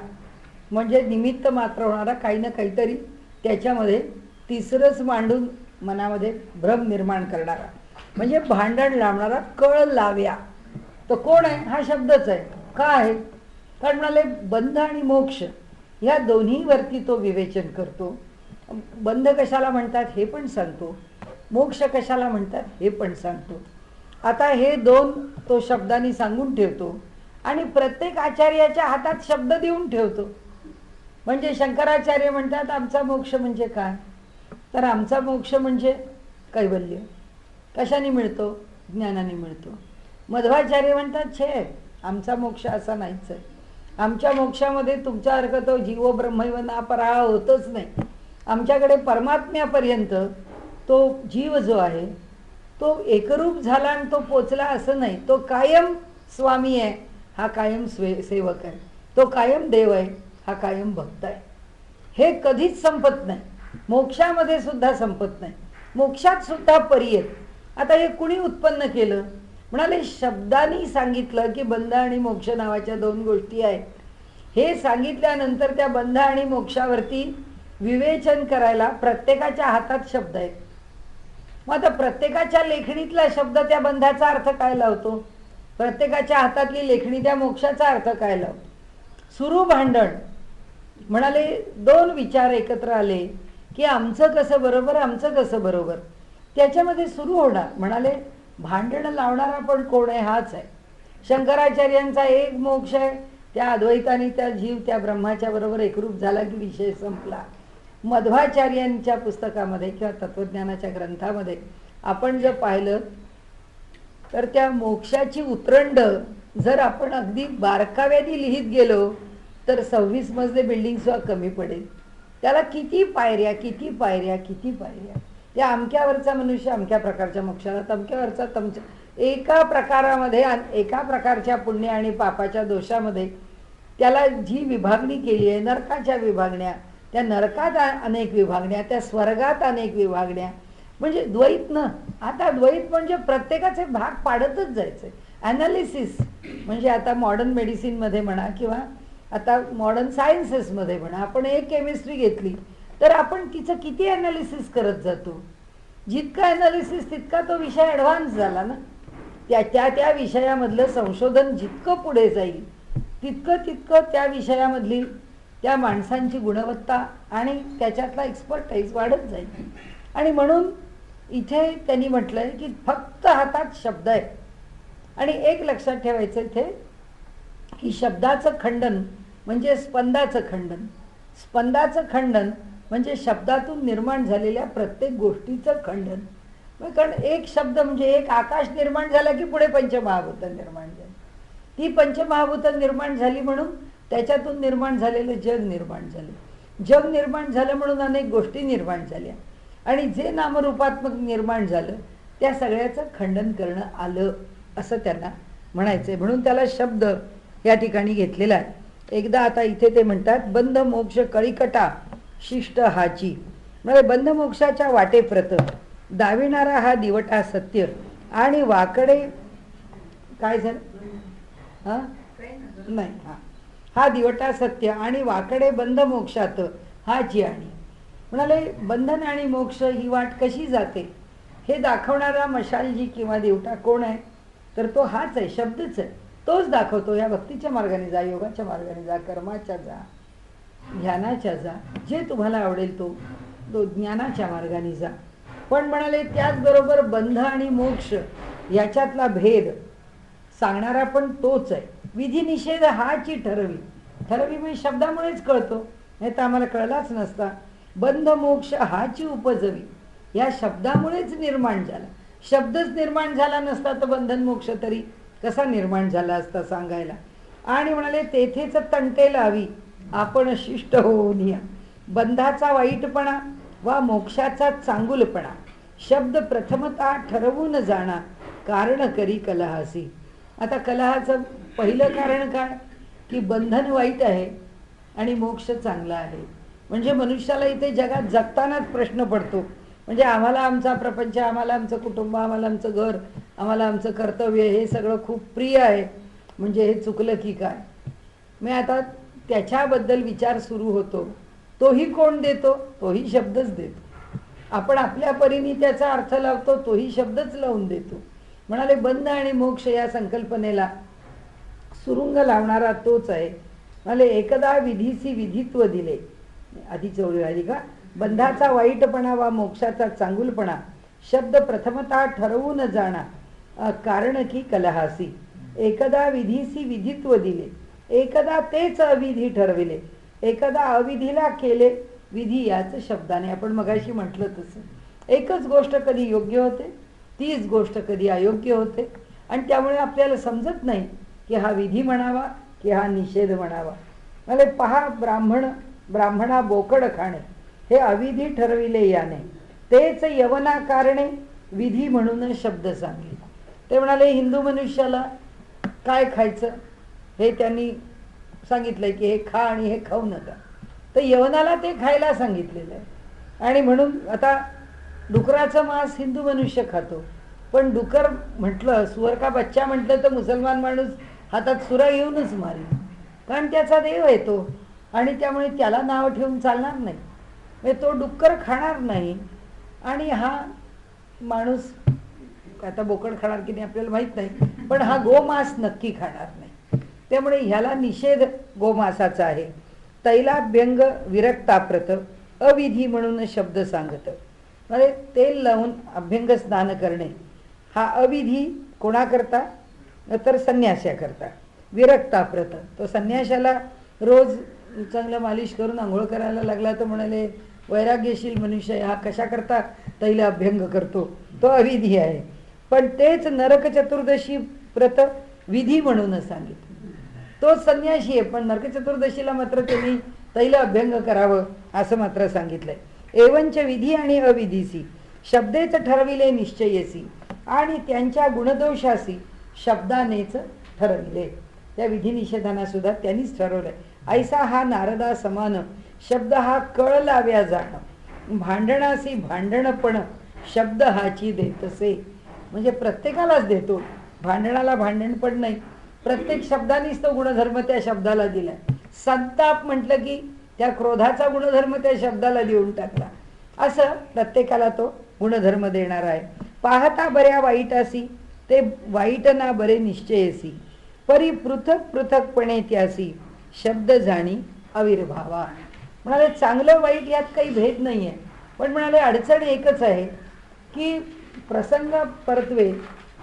म्हणजे निमित्त मात्र होणारा काही ना काहीतरी त्याच्यामध्ये तिसरंच मांडून मनामध्ये भ्रम निर्माण करणारा, म्हणजे भांडण लावणारा. कळ लाव्या तो कोण आहे? हा शब्दच आहे. का आहे? कारण म्हणाले बंध आणि मोक्ष ह्या दोन्हीवरती तो विवेचन करतो. बंध कशाला म्हणतात हे पण सांगतो, मोक्ष कशाला म्हणतात हे पण सांगतो. आता हे दोन तो शब्दांनी सांगून ठेवतो आणि प्रत्येक आचार्याच्या हातात शब्द देऊन ठेवतो. म्हणजे शंकराचार्य म्हणतात आमचा मोक्ष म्हणजे काय? तर आमचा मोक्ष म्हणजे कैवल्य. कशाने मिळतो? ज्ञानाने मिळतो. मध्वाचार्य म्हणतात छे आमचा मोक्ष असा नाहीच आहे. आमच्या मोक्षामध्ये तुमच्यासारखं तो जीव ब्रह्मैव नापराह होतच नाही. आमच्याकडे परमात्म्यापर्यंत तो जीव जो आहे तो एकरूप झाला आणि तो पोचला असं नाही. तो कायम स्वामी आहे, हा कायम सेवक आहे. तो कायम देव आहे, हा कायम भक्त आहे. हे कधीच संपत नाही. मोक्षामध्ये सुद्धा संपत नाही. मोक्षात सुद्धा परी आहेत. आता हे कुणी उत्पन्न केलं? म्हणाले शब्दांनी सांगितलं की बंध आणि मोक्ष नावाच्या दोन गोष्टी आहेत. हे सांगितल्यानंतर त्या बंध आणि मोक्षावरती विवेचन करायला प्रत्येकाच्या हातात शब्द आहेत. मग आता प्रत्येकाच्या लेखणीतला शब्द त्या बंधाचा अर्थ काय लावतो? प्रत्येकाच्या हातातली लेखणी त्या मोक्षाचा अर्थ काय लावतो? सुरू भांडण. म्हणाले दोन विचार एकत्र आले की आमचं कसं बरोबर, आमचं कसं बरोबर, त्याच्यामध्ये सुरू होणार. म्हणाले भांडण लावणारा पण कोण आहे? हाच आहे. शंकराचार्यांचा एक मोक्ष आहे, त्या अद्वैताने त्या जीव त्या ब्रह्माच्या बरोबर एकरूप झाला की विषय संपला. मध्वाचार्यांच्या पुस्तकामध्ये किंवा तत्वज्ञानाच्या ग्रंथामध्ये आपण जर पाहिलं तर त्या मोक्षाची उतरंड जर आपण अगदी बारकाव्याने लिहित गेलो तर 26 मजले बिल्डिंग सुद्धा कमी पडेल. त्याला किती पायऱ्या, किती पायऱ्या, किती पायऱ्या. त्या अमक्यावरचा मनुष्य अमक्या प्रकारच्या मोक्षाला, तमक्यावरचा एका प्रकारामध्ये एका प्रकारच्या पुण्य आणि पापाच्या दोषामध्ये त्याला जी विभागणी केली आहे, नरकाच्या विभागण्या, त्या नरकात अनेक विभागण्या, त्या स्वर्गात अनेक विभागण्या, म्हणजे द्वैत न. आता द्वैत म्हणजे प्रत्येकाचे भाग पाडतच जायचे. ॲनालिसिस म्हणजे आता मॉडर्न मेडिसिनमध्ये म्हणा किंवा आता मॉडर्न सायन्सेसमध्ये म्हणा, आपण एक केमिस्ट्री घेतली तर आपण तिचं किती ॲनालिसिस करत जातो. जितका ॲनालिसिस तितका तो विषय ॲडव्हान्स झाला ना. त्या विषयामधलं संशोधन जितकं पुढे जाईल तितकं त्या विषयामधली त्या माणसांची गुणवत्ता आणि त्याच्यातला एक्सपर्टाईज वाढत जाईल. आणि म्हणून इथे त्यांनी म्हटलं आहे की फक्त हातात शब्द आहे. आणि एक लक्षात ठेवायचं इथे की शब्दाचं खंडन म्हणजे स्पंदाचं खंडन. स्पंदाचं खंडन म्हणजे शब्दातून निर्माण झालेल्या प्रत्येक गोष्टीचं खंडन. कारण एक शब्द म्हणजे एक आकाश निर्माण झाला की पुढे पंचमहाभूतं निर्माण झाली. ती पंचमहाभूतं निर्माण झाली म्हणून त्याच्यातून निर्माण झालेलं जग निर्माण झालं. जग निर्माण झालं म्हणून अनेक गोष्टी निर्माण झाल्या. आणि जे नामरूपात्मक निर्माण झालं त्या सगळ्याचं खंडन करणं आलं असं त्यांना म्हणायचं. म्हणून त्याला शब्द या ठिकाणी घेतलेला आहे. एकदा आता इथे ते म्हणतात बंध मोक्ष कळीकटा शिष्ट हाची. म्हणजे बंधमोक्षाच्या वाटेप्रत दाविणारा हा दिवटा सत्य आणि वाकडे काय झालं हा नाही हा दिवटा सत्य आणि वाकडे बंधमोक्षात हाची. आणि म्हणाले बंधन आणि मोक्ष ही वाट कशी जाते हे दाखवणारा मशालजी किंवा दिवटा कोण आहे तर तो हाच आहे, शब्दच आहे. तोच दाखवतो. या भक्तीच्या मार्गाने जा, योगाच्या मार्गाने जा, कर्माच्या जा, ध्यानाच्या जा, जे तुम्हाला आवडेल तो ज्ञानाच्या मार्गाने जा. पण म्हणाले त्याचबरोबर बंध आणि मोक्ष याच्यातला भेद सांगणारा पण तोच आहे. विधी निषेध हाची ठरवी म्हणजे शब्दामुळेच कळतो, नाही तर आम्हाला कळलाच नसता. बंध मोक्ष हाची उपजवी या शब्दामुळेच निर्माण झाला. शब्दच निर्माण झाला नसता तर बंधन मोक्ष तरी कसा निर्माण झाला असता सांगायला. आणि म्हणाले तेथेच तंटे लावी आपण शिष्ट होऊन या. बंधाचा वाईटपणा वा मोक्षाचा चांगुलपणा शब्द प्रथमतः ठरवून जाणा कारण करी कलहासी. आता कलहाचं पहिलं कारण काय की बंधन वाईट आहे आणि मोक्ष चांगला आहे. म्हणजे मनुष्याला इथे जगात जगतानाच प्रश्न पडतो. म्हणजे आम्हाला आमचा प्रपंच, आम्हाला आमचं कुटुंब, आम्हाला आमचं घर, आम्हाला आमचं कर्तव्य हे सगळं खूप प्रिय आहे. म्हणजे हे चुकलं की काय. मी आता त्याच्याबद्दल विचार सुरू होतो. तोही कोण देतो? तोही शब्दच देतो. आपण आपल्या परीने त्याचा अर्थ लावतो, तोही शब्दच लावून देतो. म्हणाले बंध आणि मोक्ष या संकल्पनेला सुरुंग लावणारा तोच आहे. म्हणाले एकदा विधीसी विधित्व दिले. आधी चवळी आली का. बंधाचा वाईटपणा वा मोक्षाचा चांगुलपणा शब्द प्रथमतः ठरवून जाणा कारण की कलहासी. एकदा विधीसी विधित्व दिले, एकदा तेच अविधी ठरविले, एकदा अविधीला केले विधी याच शब्दाने. आपण मगाशी म्हटलं तसं एकच गोष्ट कधी योग्य होते, तीच गोष्ट कधी अयोग्य होते. आणि त्यामुळे आपल्याला समजत नाही की हा विधी म्हणावा की हा निषेध म्हणावा. म्हणजे पहा ब्राह्मणा बोकड खाणे हे अविधी ठरविले याने, तेच यवना कारणे विधी म्हणून शब्द सांगले. ते म्हणाले हिंदू मनुष्याला काय खायचं हे त्यांनी सांगितलंय की हे खा आणि हे खाऊ नका. तर यवनाला ते खायला सांगितलेलं आहे. आणि म्हणून आता डुकराचं मांस हिंदू मनुष्य खातो, पण डुकर म्हटलं, सुअर का बच्चा म्हटलं तर मुसलमान माणूस हातात सुरा घेऊनच मारेल, कारण त्याचा देव आहे तो. आणि त्यामुळे त्याला नाव ठेवून चालणार नाही. म्हणजे तो डुक्कर खाणार नाही आणि हा माणूस आता बोकड खाणार की नाही आपल्याला माहीत नाही, पण हा गोमांस नक्की खाणार नाही. त्यामुळे ह्याला निषेध गोमांसाचा आहे. तैलाभ्यंग विरक्ताप्रत अविधी म्हणून शब्द सांगत. म्हणजे तेल लावून अभ्यंग स्नान करणे हा अविधी कोणाकरता तर संन्यास्याकरता. विरक्ताप्रत तो संन्याशाला रोज चांगलं मालिश करून आंघोळ करायला लागला तर म्हणाले वैराग्यशील मनुष्य हा कशा करता तैल अभ्यंग करतो, तो अविधी आहे. पण तेच नरक चतुर्दशी व्रत विधी म्हणून सांगितलं. तो संन्यासी आहे, पण नरक चतुर्दशीला मात्र त्यांनी तैल अभ्यंग करावं असं मात्र सांगितलंय. एवंच विधी आणि अविधीसी शब्देच ठरविले निश्चयसी आणि त्यांच्या गुणदोषासी शब्दानेच ठरविले. त्या विधिनिषेधांना सुद्धा त्यांनीच ठरवलंय. ऐसा हा नारदा समान शब्द हा कळ लाव्या जाणं, भांडणासी भांडणपण शब्द हाची देतसे. म्हणजे प्रत्येकालाच देतो, भांडणाला भांडणपण नाही, प्रत्येक शब्दानेच तो गुणधर्म त्या शब्दाला दिलाय. संताप म्हटलं की त्या क्रोधाचा गुणधर्म त्या शब्दाला देऊन टाकला. असं प्रत्येकाला तो गुणधर्म देणार आहे. पाहता बऱ्या वाईटासी ते वाईट ना बरे निश्चयसी, परी पृथक पृथकपणे त्यासी शब्द जाणी आविर्भावा. म्हणाले चांगलं वाईट यात काही भेद नाही आहे, पण म्हणाले अडचण एकच आहे की प्रसंग परत्वे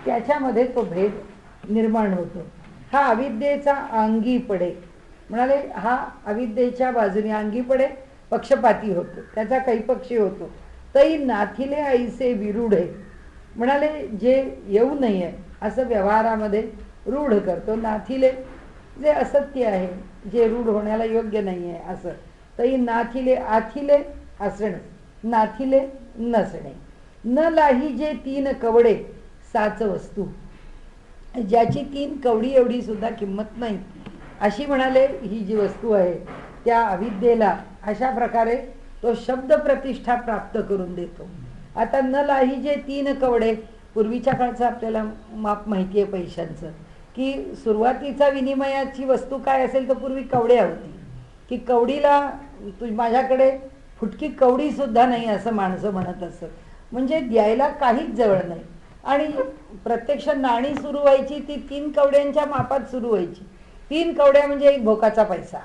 त्याच्यामध्ये तो भेद निर्माण होतो. हा अविद्येचा अंगी पडे. म्हणाले हा अविद्येच्या बाजूने अंगी पडे, पक्षपाती होतो, त्याचा कैपक्षी होतो. तई नाथिले ऐसे विरूढे. म्हणाले जे येऊ नये असं व्यवहारामध्ये रूढ करतो. नाथिले जे असत्य आहे, जे रूढ होण्याला योग्य नाही आहे असं. तई नाथिले आथिले असणे, नाथिले नसणे. न लाही जे तीन कवडे साच वस्तू. ज्याची तीन कवडी एवढी सुद्धा किंमत नाही अशी म्हणाले ही जी वस्तू आहे त्या अविद्येला अशा प्रकारे तो शब्द प्रतिष्ठा प्राप्त करून देतो. आता न लाही जे तीन कवडे, पूर्वीच्या काळचं आपल्याला माप माहिती आहे पैशांचं, की सुरुवातीचा विनिमयाची वस्तू काय असेल तर पूर्वी कवड्या होती, की कवडीला माझ्याकडे फुटकी कवडी सुद्धा नाही असं माणसं म्हणत असत. म्हणजे द्यायला काहीच जवळ नाही. आणि प्रत्यक्ष नाणी सुरू व्हायची ती 3 कवड्यांच्या मापात सुरू व्हायची. 3 कवड्या म्हणजे एक भोकाचा पैसा,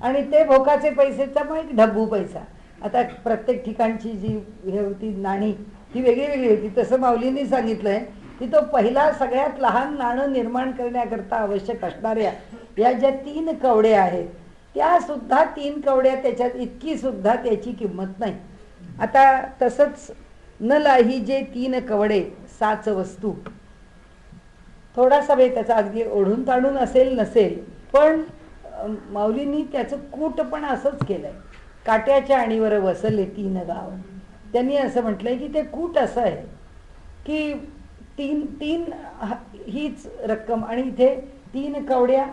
आणि ते भोकाचे पैसेचा मग एक ढब्बू पैसा. आता प्रत्येक ठिकाणची जी हे होती नाणी ती वेगळी वेगळी होती. तसं माऊलींनी सांगितलंय की तो पहिला सगळ्यात लहान नाणं निर्माण करण्याकरता आवश्यक असणाऱ्या या ज्या 3 कवड्या आहेत त्या सुद्धा 3 कवड्या त्याच्यात इतकी सुद्धा त्याची किंमत नाही. आता तसंच न लाही जे 3 कवडे साच वस्तू. थोडासा वेळ त्याचा अगदी ओढून ताणून असेल नसेल, पण माऊलींनी त्याचं कूट पण असंच केलंय. काट्याच्या आणीवर वसले 3 गाव. त्यांनी असं म्हटलंय की ते कूट असं आहे की 3 हीच रक्कम आणि इथे 3 कवड्या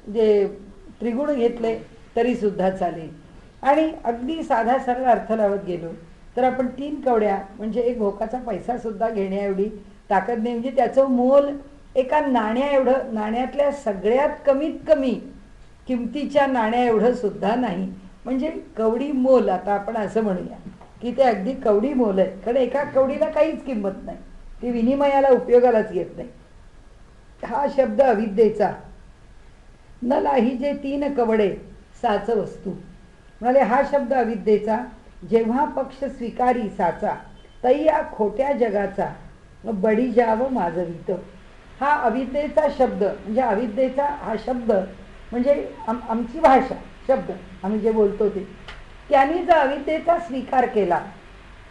जे त्रिगुण घेतले तरी सुद्धा चालेल. आणि अगदी साधा सरळ अर्थ लावत गेलो तर आपण 3 कवड्या म्हणजे एक भोकाचा पैसा सुद्धा घेण्या एवढी ताकद नाही. म्हणजे त्याचं मोल एका नाण्या एवढं, नाण्यातल्या सगळ्यात कमीत कमी किमतीच्या नाण्या एवढं सुद्धा नाही. म्हणजे कवडी मोल आता आपण असं म्हणूया की ते अगदी कवडी मोल आहे, कारण एका कवडीला काहीच किंमत नाही, ती विनिमयाला उपयोगालाच येत नाही. हा शब्द अविद्येचा. न लाही जे 3 कवडे साच वस्तू. म्हणाले हा शब्द अविद्येचा. जेव्हा पक्ष स्वीकारी साचा तई या खोट्या जगाचा बडीजाव माजवित. हा अविद्येचा शब्द म्हणजे अविद्येचा हा शब्द म्हणजे आमची भाषा शब्द आम्ही जे बोलतो ते, त्यांनी जर अविद्येचा स्वीकार केला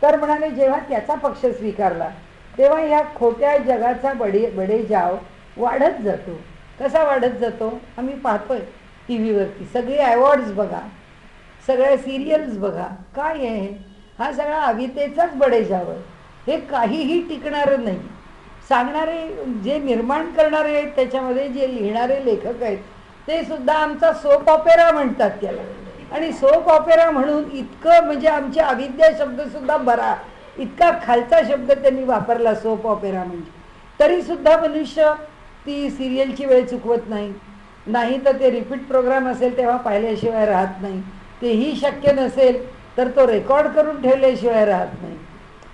तर म्हणाले जेव्हा त्याचा पक्ष स्वीकारला तेव्हा या खोट्या जगाचा बडेजाव वाढत जातो. कसा वाढत जातो आम्ही पाहतोय टी व्हीवरती. सगळे अवॉर्ड्स बघा, सगळ्या सिरियल्स बघा, काय आहे हा सगळा अविद्येचाच बडेजाव आहे. हे काहीही टिकणारं नाही. सांगणारे जे निर्माण करणारे आहेत त्याच्यामध्ये जे लिहिणारे लेखक आहेत ते सुद्धा आमचा सोप ऑपेरा म्हणतात त्याला. आणि सोप ऑपेरा म्हणून इतकं म्हणजे आमची अविद्या शब्द सुद्धा बरा, इतका खालचा शब्द त्यांनी वापरला सोप ऑपेरा म्हणजे. तरी सुद्धा मनुष्य ती सिरियलची वेळ चुकवत नाही. नाही तर ते रिपीट प्रोग्राम असेल तेव्हा पाहिल्याशिवाय राहत नाही. तेही शक्य नसेल तर तो रेकॉर्ड करून ठेवल्याशिवाय राहत नाही.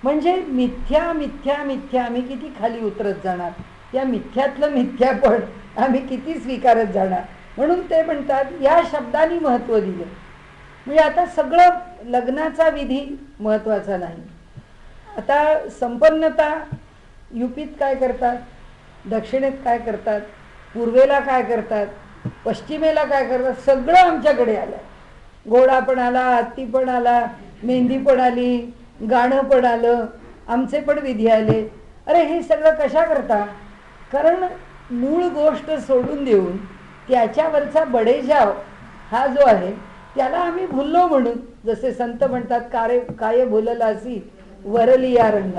म्हणजे मिथ्या मिथ्या मिथ्या आम्ही किती खाली उतरत जाणार, त्या मिथ्यातलं मिथ्यापण आम्ही किती स्वीकारत जाणार. म्हणून ते म्हणतात या शब्दांनी महत्त्व दिलं. म्हणजे आता सगळं लग्नाचा विधी महत्त्वाचा नाही. आता संपन्नता युपीत काय करतात, दक्षिणेत काय करतात, पूर्वेला काय करतात, पश्चिमेला काय करतात, सगळं आमच्याकडे आलं. घोडा पण आला, हत्ती पण आला, मेहंदी पण आली, गाणं पण आलं, आमचे पण विधी आले. अरे हे सगळं कशा करता? कारण मूळ गोष्ट सोडून देऊन त्याच्यावरचा बडेजाव हा जो आहे त्याला आम्ही भुललो म्हणून. जसे संत म्हणतात काय भुलला असी वरली या रंग.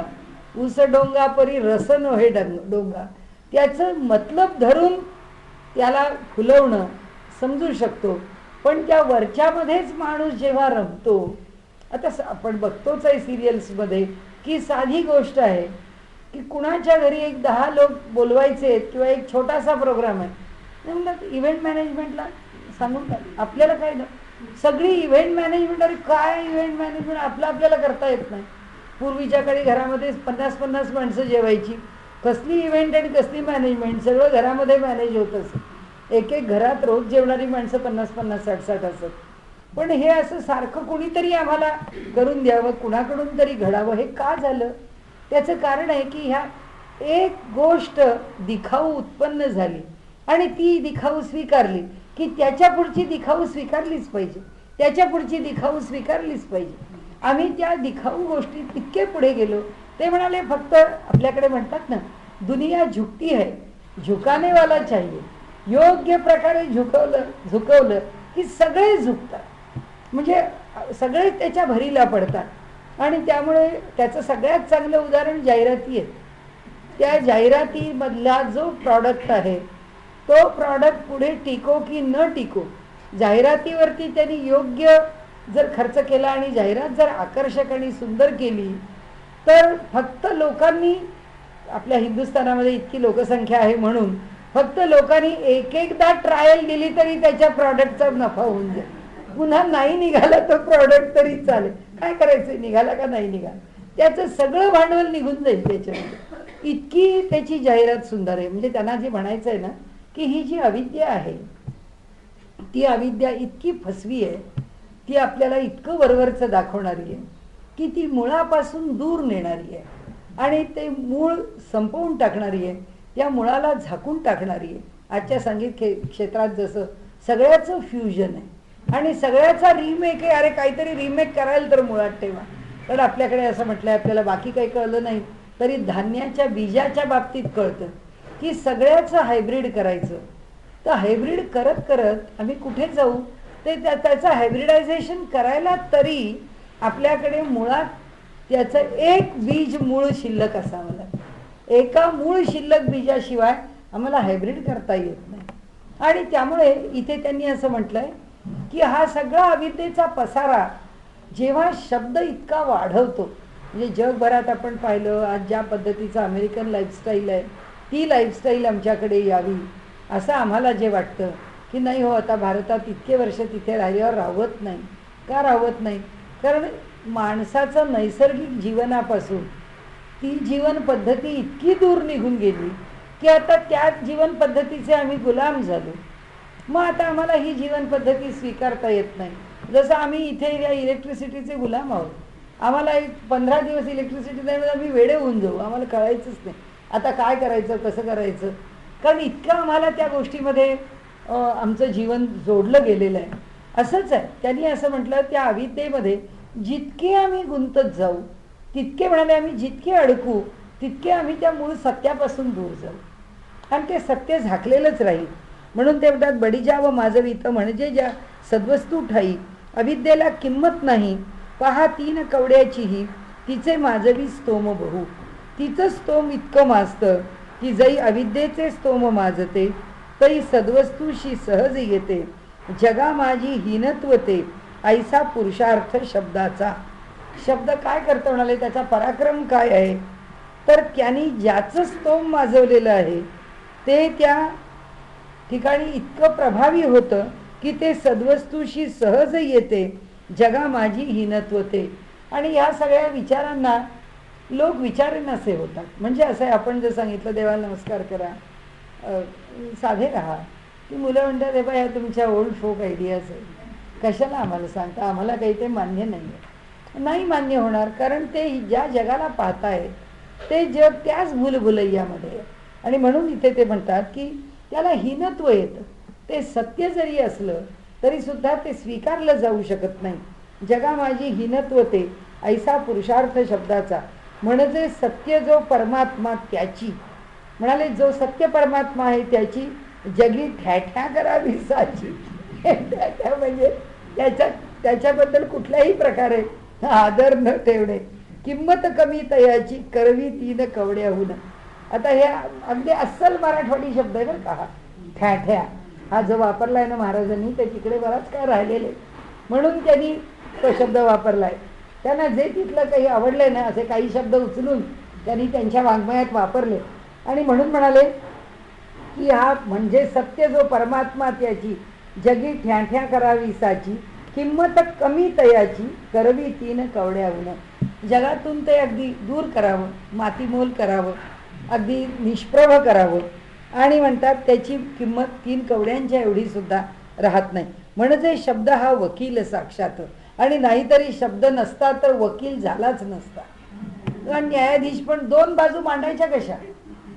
ऊस डोंगा परी रस नव्हे डोंगा, त्याचं मतलब धरून त्याला फुलवणं समजू शकतो. पण त्या वरच्यामध्येच माणूस जेव्हा रमतो, आता आपण बघतोच आहे सिरियल्समध्ये की साधी गोष्ट आहे की कुणाच्या घरी एक 10 लोक बोलवायचे किंवा एक छोटासा प्रोग्राम आहे, म्हणतात इव्हेंट मॅनेजमेंटला सांगून काय आपल्याला काय ना, सगळी इव्हेंट मॅनेजमेंट. अरे काय इव्हेंट मॅनेजमेंट, आपल्याला करता येत नाही. पूर्वीच्या काळी घरामध्ये 50-50 माणसं जेवायची, कसली इव्हेंट आणि कसली मॅनेजमेंट, सगळं घरामध्ये मॅनेज होत असत. एक एक घरात रोज जेवणारी माणसं 50-50 60-60 असत. पण हे असं सारखं कुणीतरी आम्हाला करून द्यावं, कुणाकडून तरी घडावं, हे का झालं? त्याचं कारण आहे की ह्या एक गोष्ट दिखाऊ उत्पन्न झाली आणि ती दिखाऊ स्वीकारली की त्याच्या पुढची दिखाऊ स्वीकारलीच पाहिजे, त्याच्या पुढची दिखाऊ स्वीकारलीच पाहिजे. आम्ही त्या दिखाऊ गोष्टीत इतके पुढे गेलो. ते म्हणाले फक्त आपल्याकडे म्हणतात ना, दुनिया झुकती है, झुकाने वाला चाहिए. योग्य प्रकारे झुकवलं की सगळे झुकतात, म्हणजे सगळे त्याच्या भरीला पडतात. आणि त्यामुळे त्याचं सगळ्यात चांगलं उदाहरण जाहिराती आहे. त्या जाहिरातीमधला जो प्रॉडक्ट आहे तो प्रॉडक्ट पुढे टिको की न टिको, जाहिरातीवरती त्यांनी योग्य जर खर्च केला आणि जाहिरात जर आकर्षक आणि सुंदर केली तर फक्त लोकांनी, आपल्या हिंदुस्थानामध्ये इतकी लोकसंख्या आहे म्हणून फक्त लोकांनी एकदा ट्रायल दिली तरी त्याच्या प्रॉडक्टचा नफा होऊन जाईल. पुन्हा नाही निघाला तो प्रॉडक्ट तरी चालेल, काय करायचं, निघाला का नाही निघाला, त्याचं सगळं भांडवल निघून जाईल त्याच्यामध्ये. इतकी त्याची जाहिरात सुंदर आहे. म्हणजे त्यांना जे म्हणायचं आहे ना की ही जी अविद्या आहे ती अविद्या इतकी फसवी आहे, ती आपल्याला इतकं वरवरचं दाखवणारी आहे की ती मुळापासून दूर नेणारी आहे आणि ते मूळ संपवून टाकणारी आहे, त्या मुळाला झाकून टाकणारी आहे. आजच्या संगीत क्षेत्रात जसं सगळ्याचं फ्युजन आहे आणि सगळ्याचा रिमेक आहे. अरे काहीतरी रिमेक करायला तर मुळात ठेवा. कारण आपल्याकडे असं म्हटलं आहे, आपल्याला बाकी काही कळलं नाही तरी धान्याच्या बीजाच्या बाबतीत कळतं की सगळ्याचं हायब्रिड करायचं. तर हायब्रिड करत करत आम्ही कुठे जाऊ, ते त्याचं हायब्रिडायझेशन करायला तरी आपल्याकडे मुळात त्याचं एक बीज मूळ शिल्लक असावं लागतं. एका मूळ शिल्लक बीजाशिवाय आम्हाला हायब्रिड करता येत नाही. आणि त्यामुळे इथे त्यांनी असं म्हटलंय की हा सगळा अविद्येचा पसारा जेव्हा शब्द इतका वाढवतो, म्हणजे जगभरात आपण पाहिलं आज ज्या पद्धतीचं अमेरिकन लाईफस्टाईल आहे ती लाईफस्टाईल आमच्याकडे यावी असं आम्हाला जे वाटतं की नाही हो, आता भारतात इतके वर्ष तिथे राहिल्यावर राहवत नाही. का राहवत नाही? कारण माणसाचं नैसर्गिक जीवनापासून ती जीवन पद्धती इतकी दूर निघून गेली की आता त्या जीवन पद्धतीचे आम्ही गुलाम झालो. मग आता आम्हाला ही जीवन पद्धती स्वीकारता येत नाही. जसं आम्ही इथे या इलेक्ट्रिसिटीचे गुलाम आहोत. आम्हाला एक 15 दिवस इलेक्ट्रिसिटी नाही म्हणजे आम्ही वेडे होऊन जाऊ, आम्हाला कळायचंच नाही आता काय करायचं, कसं करायचं. कारण इतकं आम्हाला त्या गोष्टीमध्ये आमचं जीवन जोडलं गेलेलं आहे. असंच आहे. त्यांनी असं म्हटलं, त्या अविद्येमध्ये जितके आम्ही गुंतत जाऊ तितके, म्हणाले आम्ही जितके अडकू तितके आम्ही त्या मूळ सत्यापासून दूर जाऊ आणि ते सत्य झाकलेलंच राहील. म्हणून ते म्हणतात, बडीजा व माजवीत म्हणजे ज्या सद्वस्तू ठाई अविद्येला किंमत नाही. पहा 3 कवड्याचीही तिचे माजवी स्तोम बहु. तिचं स्तोम इतकं माजतं की जई अविद्येचे स्तोम माजते तई सद्वस्तूशी सहज येते. जगा माझी हीनत्वते ऐसा पुरुषार्थ शब्दाचा. शब्द काय करतो म्हणाले, त्याचा पराक्रम काय आहे, तर त्यांनी ज्याचं स्तोम माजवलेलं आहे ते त्या ठिकाणी इतकं प्रभावी होतं की ते सद्वस्तूशी सहज येते. जगा माझी हीनत्वते. आणि ह्या सगळ्या विचारांना लोक विचारेनसे होतात. म्हणजे असं आहे, आपण जर सांगितलं देवाला नमस्कार करा, साधे राहा, ती मुलं म्हणतात हे बा ह्या तुमच्या ओल्ड फोक आयडियाज आहे, कशाला आम्हाला सांगता, आम्हाला काही ते मान्य नाही आहे. नाही मान्य होणार, कारण ते ज्या जगाला पाहतायत ते जग त्याच भूलभुलैयामध्ये आहे. आणि म्हणून इथे ते म्हणतात की त्याला हीनत्व येतं. ते सत्य जरी असलं तरी सुद्धा ते स्वीकारलं जाऊ शकत नाही. जगा माझी हीनत्वते ऐसा पुरुषार्थ शब्दाचा. म्हणजे सत्य जो परमात्मा त्याची, म्हणाले जो सत्य परमात्मा आहे त्याची जगी ठ्याठ्या करावी साची. म्हणजे त्याच्याबद्दल कुठल्याही प्रकारे आदर न ठेवणे किंमत कमी तयाची करवी तीन कवड्याहून. आता हे अगदी अस्सल मराठवाडी शब्द आहे बरं का हा. ठ्याठ्या हा जो वापरलाय ना महाराजांनी ते तिकडे बराच काय राहिलेले, म्हणून त्यांनी तो शब्द वापरलाय. त्यांना जे तिथलं काही आवडलंय ना असे काही शब्द उचलून त्यांनी त्यांच्या वाङ्मयात वापरले आणि म्हणून म्हणाले की हा म्हणजे सत्य जो परमात्मा त्याची जगी ठ्याठ्या करावी साची किंमत कमी तयाची करवी तीन कवड्याहून. जगातून ते अगदी दूर करावं, मातीमोल करावं, अगदी निष्प्रभ करावं आणि म्हणतात त्याची किंमत 3 कवड्यांच्या एवढी सुद्धा राहत नाही. म्हणजे शब्द हा वकील साक्षात, आणि नाहीतरी शब्द नसता तर वकील झालाच नसता. कारण न्यायाधीश पण 2 बाजू मांडायच्या कशा?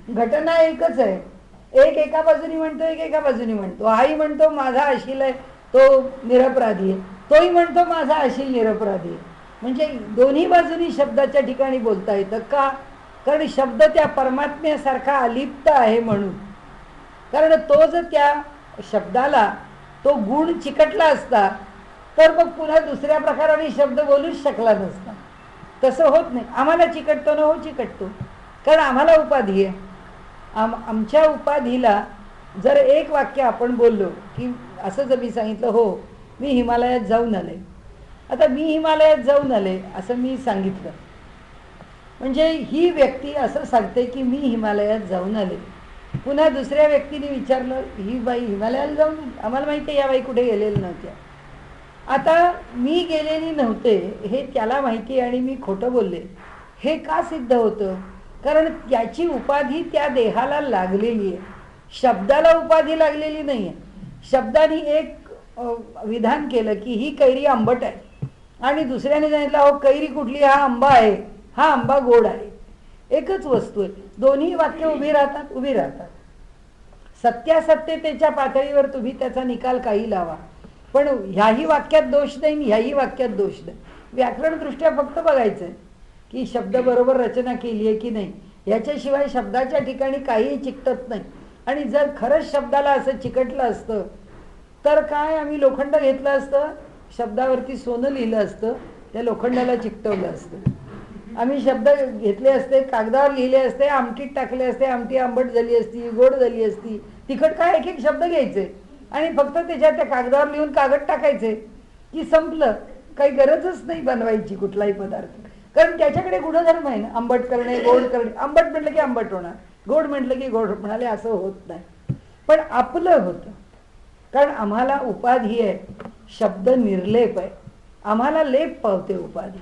घटना एकच आहे, एक एका बाजूनी म्हणतो, एक एका बाजूनी म्हणतो. हाही म्हणतो माझा अशील आहे, तो निरपराधी आहे, तोही म्हणतो माझा अशील निरपराधी आहे. म्हणजे दोन्ही बाजूनी शब्दाच्या ठिकाणी बोलता येतं का? कारण शब्द त्या परमात्म्यासारखा अलिप्त आहे म्हणून. कारण तो जर त्या शब्दाला तो गुण चिकटला असता तर मग पुन्हा दुसऱ्या प्रकाराने शब्द बोलूच शकला नसता. तसं होत नाही. आम्हाला चिकटतो ना, हो चिकटतो, कारण आम्हाला उपाधी आहे. आमच्या उपाधीला जर एक वाक्य आपण बोललो की असं जर मी सांगितलं हो मी हिमालयात जाऊन आले, आता मी हिमालयात जाऊन आले असं मी सांगितलं म्हणजे ही व्यक्ती असं सांगते की मी हिमालयात जाऊन आले. पुन्हा दुसऱ्या व्यक्तीने विचारलं ही बाई हिमालयाला जाऊन, आम्हाला माहिती आहे या बाई कुठे गेलेल्या नव्हत्या. आता मी गेलेली नव्हते हे त्याला माहिती आहे आणि मी खोटं बोलले हे का सिद्ध होतं? कारण त्याची उपाधी त्या देहाला लागलेली आहे, शब्दाला उपाधी लागलेली नाही आहे. शब्दाने एक विधान केलं की ही कैरी आंबट आहे आणि दुसऱ्याने सांगितलं अहो कैरी कुठली, हा आंबा आहे, हा आंबा गोड आहे. एकच वस्तू आहे, दोन्ही वाक्य उभी राहतात, उभी राहतात. सत्यासत्यतेच्या पातळीवर तुम्ही त्याचा निकाल काही लावा, पण ह्याही वाक्यात दोष नाही, ह्याही वाक्यात दोष नाही. व्याकरणदृष्ट्या फक्त बघायचं आहे की शब्द बरोबर रचना केली आहे की नाही, याच्याशिवाय शब्दाच्या ठिकाणी काहीही चिकटत नाही. आणि जर खरंच शब्दाला असं चिकटलं असतं तर काय आम्ही लोखंड घेतलं असतं, शब्दावरती सोनं लिहिलं असतं, त्या लोखंडाला चिकटवलं असतं. आम्ही शब्द घेतले असते, कागदावर लिहिले असते, आमटीत टाकले असते, आमटी आंबट झाली असती, गोड झाली असती, तिखट काय, एक एक शब्द घ्यायचे आणि फक्त त्याच्यात त्या कागदावर लिहून कागद टाकायचे की संपलं. काही गरजच नाही बनवायची कुठलाही पदार्थ, कारण त्याच्याकडे गुणधर्म आहे ना, आंबट करणे, गोड करणे. आंबट म्हटलं की आंबट होणार, गोड म्हटलं की गोड म्हणाले, असं होत नाही. पण आपलं होतं, कारण आम्हाला उपाधी आहे, शब्द निर्लेप आहे, आम्हाला लेप पावते उपाधी,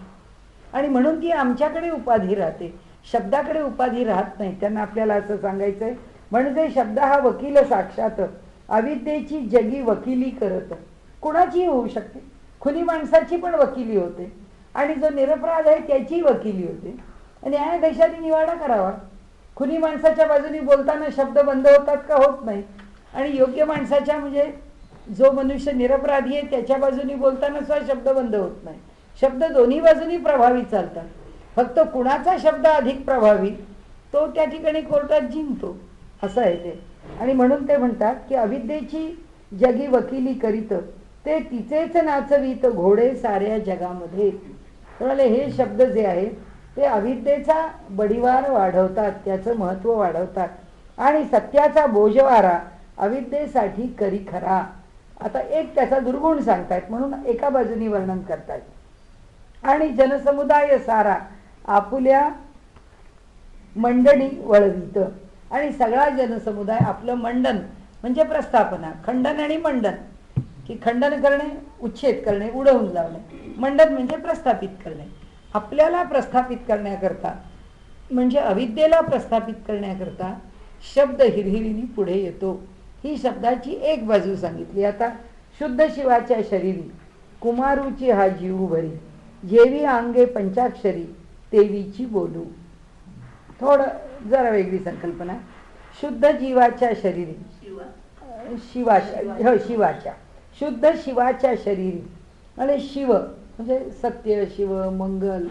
आणि म्हणून ती आमच्याकडे उपाधी राहते, शब्दाकडे उपाधी राहत नाही. त्यांना आपल्याला असं सांगायचं आहे म्हणजे शब्द हा वकील साक्षात अविद्येची जगी वकिली करत. कुणाचीही होऊ शकते, खुनी माणसाची पण वकिली होते आणि जो निरपराध आहे त्याची वकिली होते. न्यायाधीशाने निवाडा करावा. खुनी माणसाच्या बाजूने बोलताना शब्द बंद होतात का? होत नाही. आणि योग्य माणसाच्या म्हणजे जो मनुष्य निरपराधी आहे त्याच्या बाजूने बोलताना सुद्धा शब्द बंद होत नाही. शब्द दोन्ही बाजूनी प्रभावी चालतात. फक्त कुणाचा शब्द अधिक प्रभावी तो त्या ठिकाणी कोर्टात जिंकतो, असं आहे ते. आणि म्हणून ते म्हणतात की अविद्येची जगी वकिली करीत ते तिचेच नाचवीत घोडे साऱ्या जगामध्ये. त्यामुळे हे शब्द जे आहेत ते अविद्येचा बडिवार वाढवतात, त्याचं महत्त्व वाढवतात आणि सत्याचा बोजवारा अविद्येसाठी करी खरा. आता एक त्याचा दुर्गुण सांगतायत म्हणून एका बाजूनी वर्णन करतायत. आणि जनसमुदाय सारा आपुल्या मंडणी वळवीत, आणि सगळा जनसमुदाय आपलं मंडन म्हणजे प्रस्थापना, खंडन आणि मंडन, की खंडन करणे, उच्छेद करणे, उडवून लावणे, मंडन म्हणजे प्रस्थापित करणे. आपल्याला प्रस्थापित करण्याकरता म्हणजे अविद्येला प्रस्थापित करण्याकरता शब्द हिरहिरीने पुढे येतो. ही शब्दाची एक बाजू सांगितली. आता शुद्ध शिवाच्या शरीरी कुमारूची हा जीव भरी जेवी अंगे पंचाक्षरी तेवीची बोलू. थोडं जरा वेगळी संकल्पना. शुद्ध जीवाच्या शरीरी शिवाच्या शुद्ध शिवाच्या शरीरी म्हणजे शिव म्हणजे सत्य, शिव, मंगल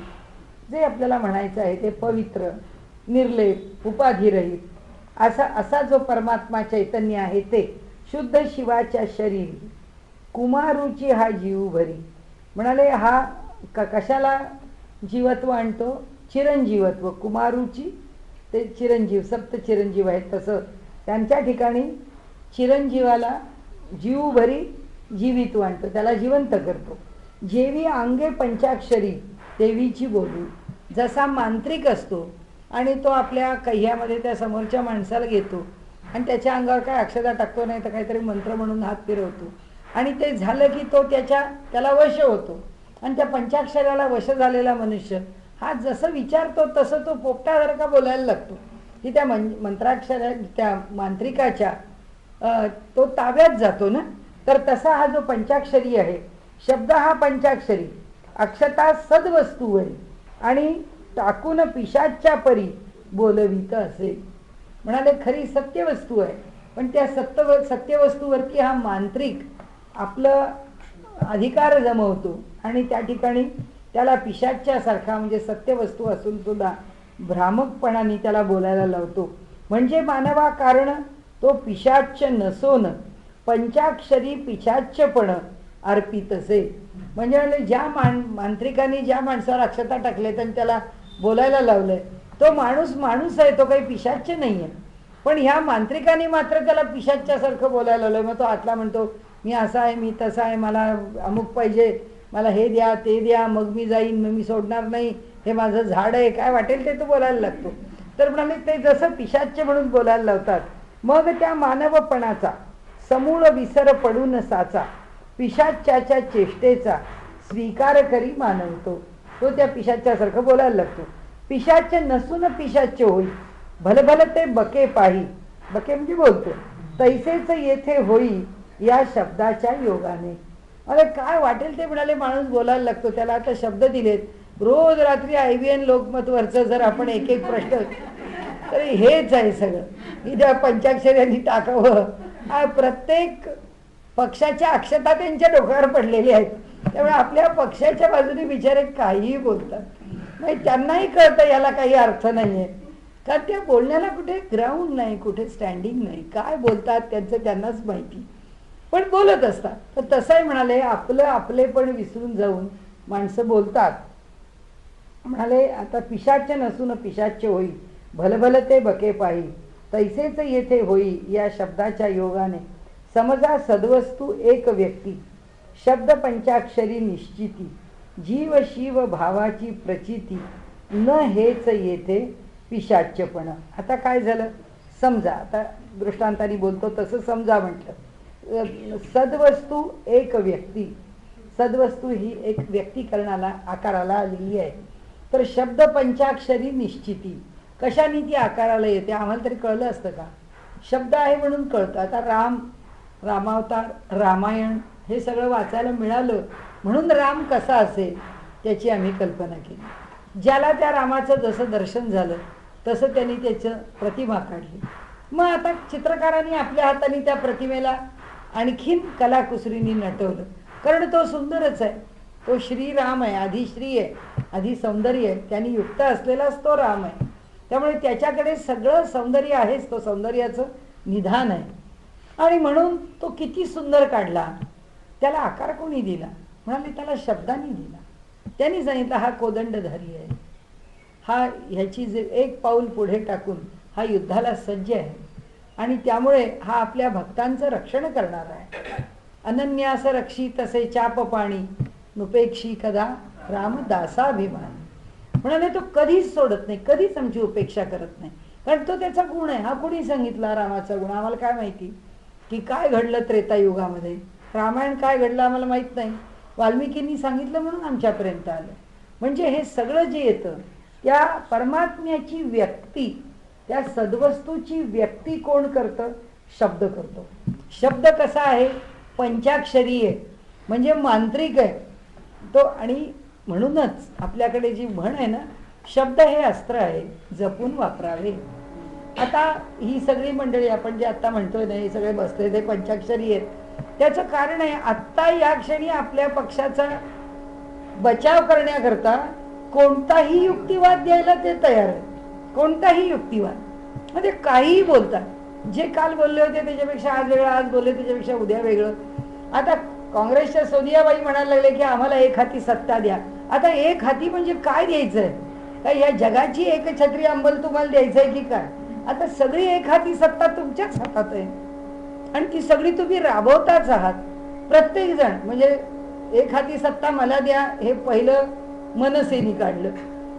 जे आपल्याला म्हणायचं आहे ते पवित्र, निर्लेप, उपाधिरहित असा जो परमात्मा चैतन्य आहे ते शुद्ध शिवाच्या शरीरी कुमारूची हा जीव भरी. म्हणाले हा कशाला जीवत्व आणतो, चिरंजीवत्व. कुमारूची ते चिरंजीव, सप्त चिरंजीव आहेत, तसं त्यांच्या ठिकाणी चिरंजीवाला जीवभरी जीवित्व आणतो, त्याला जिवंत करतो. जेवी अंगे पंचाक्षरी देवीची बोलू. जसा मांत्रिक असतो आणि तो आपल्या कह्यामध्ये त्या समोरच्या माणसाला घेतो आणि त्याच्या अंगावर काय अक्षता टाकतो, नाही तर काहीतरी मंत्र म्हणून हात फिरवतो आणि ते झालं की तो त्याला वश होतो. आणि त्या पंचाक्षराला वश झालेला मनुष्य हा जसं विचारतो तसं तो पोपटासारखा बोलायला लागतो, की त्या मंत्राक्षरा त्या मांत्रिकाच्या तो ताब्यात जातो ना. तर तसा हा जो पंचाक्षरी आहे, शब्द हा पंचाक्षरी, अक्षता सद्वस्तूवरी आणि टाकून पिशाच्या परी बोलवीत असे. म्हणाले खरी सत्यवस्तू आहे, पण त्या सत्यवस्तूवरती हा मांत्रिक आपलं अधिकार जमवतो आणि त्या ठिकाणी त्याला पिशाच्यासारखा, म्हणजे सत्यवस्तू असून सुद्धा भ्रामकपणाने त्याला बोलायला लावतो. म्हणजे मानवा कारण तो पिशाच्य नसोन पंचाक्षरी पिशाच्यपण अर्पितसे. म्हणजे ज्या मांत्रिकांनी ज्या माणसावर अक्षता टाकले आणि त्याला बोलायला लावलंय, तो माणूस आहे, तो काही पिशाच्य नाही आहे. पण ह्या मांत्रिकांनी मात्र त्याला पिशाच्यासारखं बोलायला लावलंय. मग तो आतला म्हणतो मी असा आहे, मी तसा आहे, मला अमुक पाहिजे, मला हे द्या ते द्या, मग मी जाईन, मग मी सोडणार नाही, हे माझं झाड आहे, काय वाटेल ते तो बोलायला लागतो. तर म्हणाले ते जसं पिशाच्य म्हणून बोलायला लावतात, मग त्या मानवपणाचा समूळ विसर पडून साचा पिशाच्याच्या चेष्टेचा स्वीकार करी मानवतो. तो त्या पिशाच्यासारखं बोलायला लागतो. पिशाच्य नसून पिशाच्य होई, भलभल ते बके पाही. बके म्हणजे बोलतो. तैसेच येथे होई या शब्दाच्या योगाने. अरे काय वाटेल ते म्हणाले माणूस बोलायला लागतो. त्याला आता शब्द दिलेत. रोज रात्री IVN लोकमतवरचं जर आपण एक एक प्रश्न, तर हेच आहे सगळं, की त्या पंचाक्षऱ्यांनी टाकावं. प्रत्येक पक्षाच्या अक्षता त्यांच्या डोक्यावर पडलेली आहेत. त्यामुळे आपल्या पक्षाच्या बाजूने बिचारे काहीही बोलतात. नाही, त्यांनाही कळतं याला काही अर्थ नाही आहे, कारण त्या बोलण्याला कुठे ग्राउंड नाही, कुठे स्टँडिंग नाही. काय बोलतात त्यांचं त्यांनाच माहिती, पण बोलत असतात. तर तसंही म्हणाले आपलेपण विसरून जाऊन माणसं बोलतात. म्हणाले आता पिशाच्य नसून पिशाच्य होई, भलभल ते बके पाही. तैसेच येथे होई या शब्दाच्या योगाने. समजा सद्वस्तू एक व्यक्ती, शब्द पंचाक्षरी निश्चिती. जीव शिव भावाची प्रचिती, न हेच येथे पिशाच्यपण. आता काय झालं समजा, आता दृष्टांताने बोलतो तसं समजा म्हटलं. सद्वस्तू एक व्यक्ती, सद्वस्तू ही एक व्यक्तीकरणाला आकाराला आलेली आहे. तर शब्द पंचाक्षरी निश्चिती, कशाने ती आकाराला येते आम्हाला तरी कळलं असतं का? शब्द आहे म्हणून कळतं. आता रामावतार, रामायण हे सगळं वाचायला मिळालं म्हणून राम कसा असेल त्याची आम्ही कल्पना केली. ज्याला त्या रामाचं जसं दर्शन झालं तसं त्यांनी त्याचं प्रतिमा काढली. मग आता चित्रकारांनी आपल्या हाताने त्या प्रतिमेला आणखीन कलाकुसरीने नटवलं, कारण तो सुंदरच आहे. तो श्रीराम आहे, आधी श्री आहे, आधी सौंदर्य आहे, त्यांनी युक्त असलेलाच तो राम आहे. त्यामुळे त्याच्याकडे सगळं सौंदर्य आहेच, तो सौंदर्याचं निधान आहे. आणि म्हणून तो किती सुंदर काढला. त्याला आकार कोणी दिला? म्हणाले त्याला शब्दांनी दिला. त्यांनी सांगितलं हा कोदंडधारी आहे, हा ह्याची जे एक पाऊल पुढे टाकून हा युद्धाला सज्ज आहे आणि त्यामुळे हा आपल्या भक्तांचं रक्षण करणार आहे. अनन्यास रक्षी तसे चाप पाणी, नुपेक्षी कदा रामदासाभिमानी. म्हणाले तो कधीच सोडत नाही, कधीच आमची उपेक्षा करत नाही, कारण तो त्याचा गुण आहे. हा कोणी सांगितला रामाचा गुण? आम्हाला काय माहिती की काय घडलं त्रेतायुगामध्ये? रामायण काय घडलं आम्हाला माहीत नाही. वाल्मिकींनी सांगितलं म्हणून आमच्यापर्यंत आलं. म्हणजे हे सगळं जे येतं त्या परमात्म्याची व्यक्ती, त्या सद्वस्तूची व्यक्ती कोण करतं? शब्द करतो. शब्द कसा आहे? पंचाक्षरी आहे, म्हणजे मांत्रिक आहे तो. आणि म्हणूनच आपल्याकडे जी म्हण आहे ना, शब्द हे अस्त्र आहे, जपून वापरावे. आता ही सगळी मंडळी आपण जे आता म्हणतोय ना, हे सगळे बसले ते पंचाक्षरी आहेत. त्याचं कारण आहे आत्ता या क्षणी आपल्या पक्षाचा बचाव करण्याकरता कोणताही युक्तिवाद द्यायला ते तयार आहे. कोणताही युक्तिवाद, म्हणजे काहीही बोलतात. जे काल बोलले होते त्याच्यापेक्षा आज वेगळं, आज बोलले त्याच्यापेक्षा उद्या वेगळं. आता काँग्रेसच्या सोनियाबाई म्हणायला लागले की आम्हाला एक हाती सत्ता द्या. आता एक हाती म्हणजे काय द्यायचंय? काय या जगाची एक छत्री अंमल तुम्हाला द्यायचंय की काय? आता सगळी एक हाती सत्ता तुमच्याच हातात आहे आणि ती सगळी तुम्ही राबवताच आहात प्रत्येक जण. म्हणजे एक हाती सत्ता मला द्या हे पहिलं मनसेनी काढलं,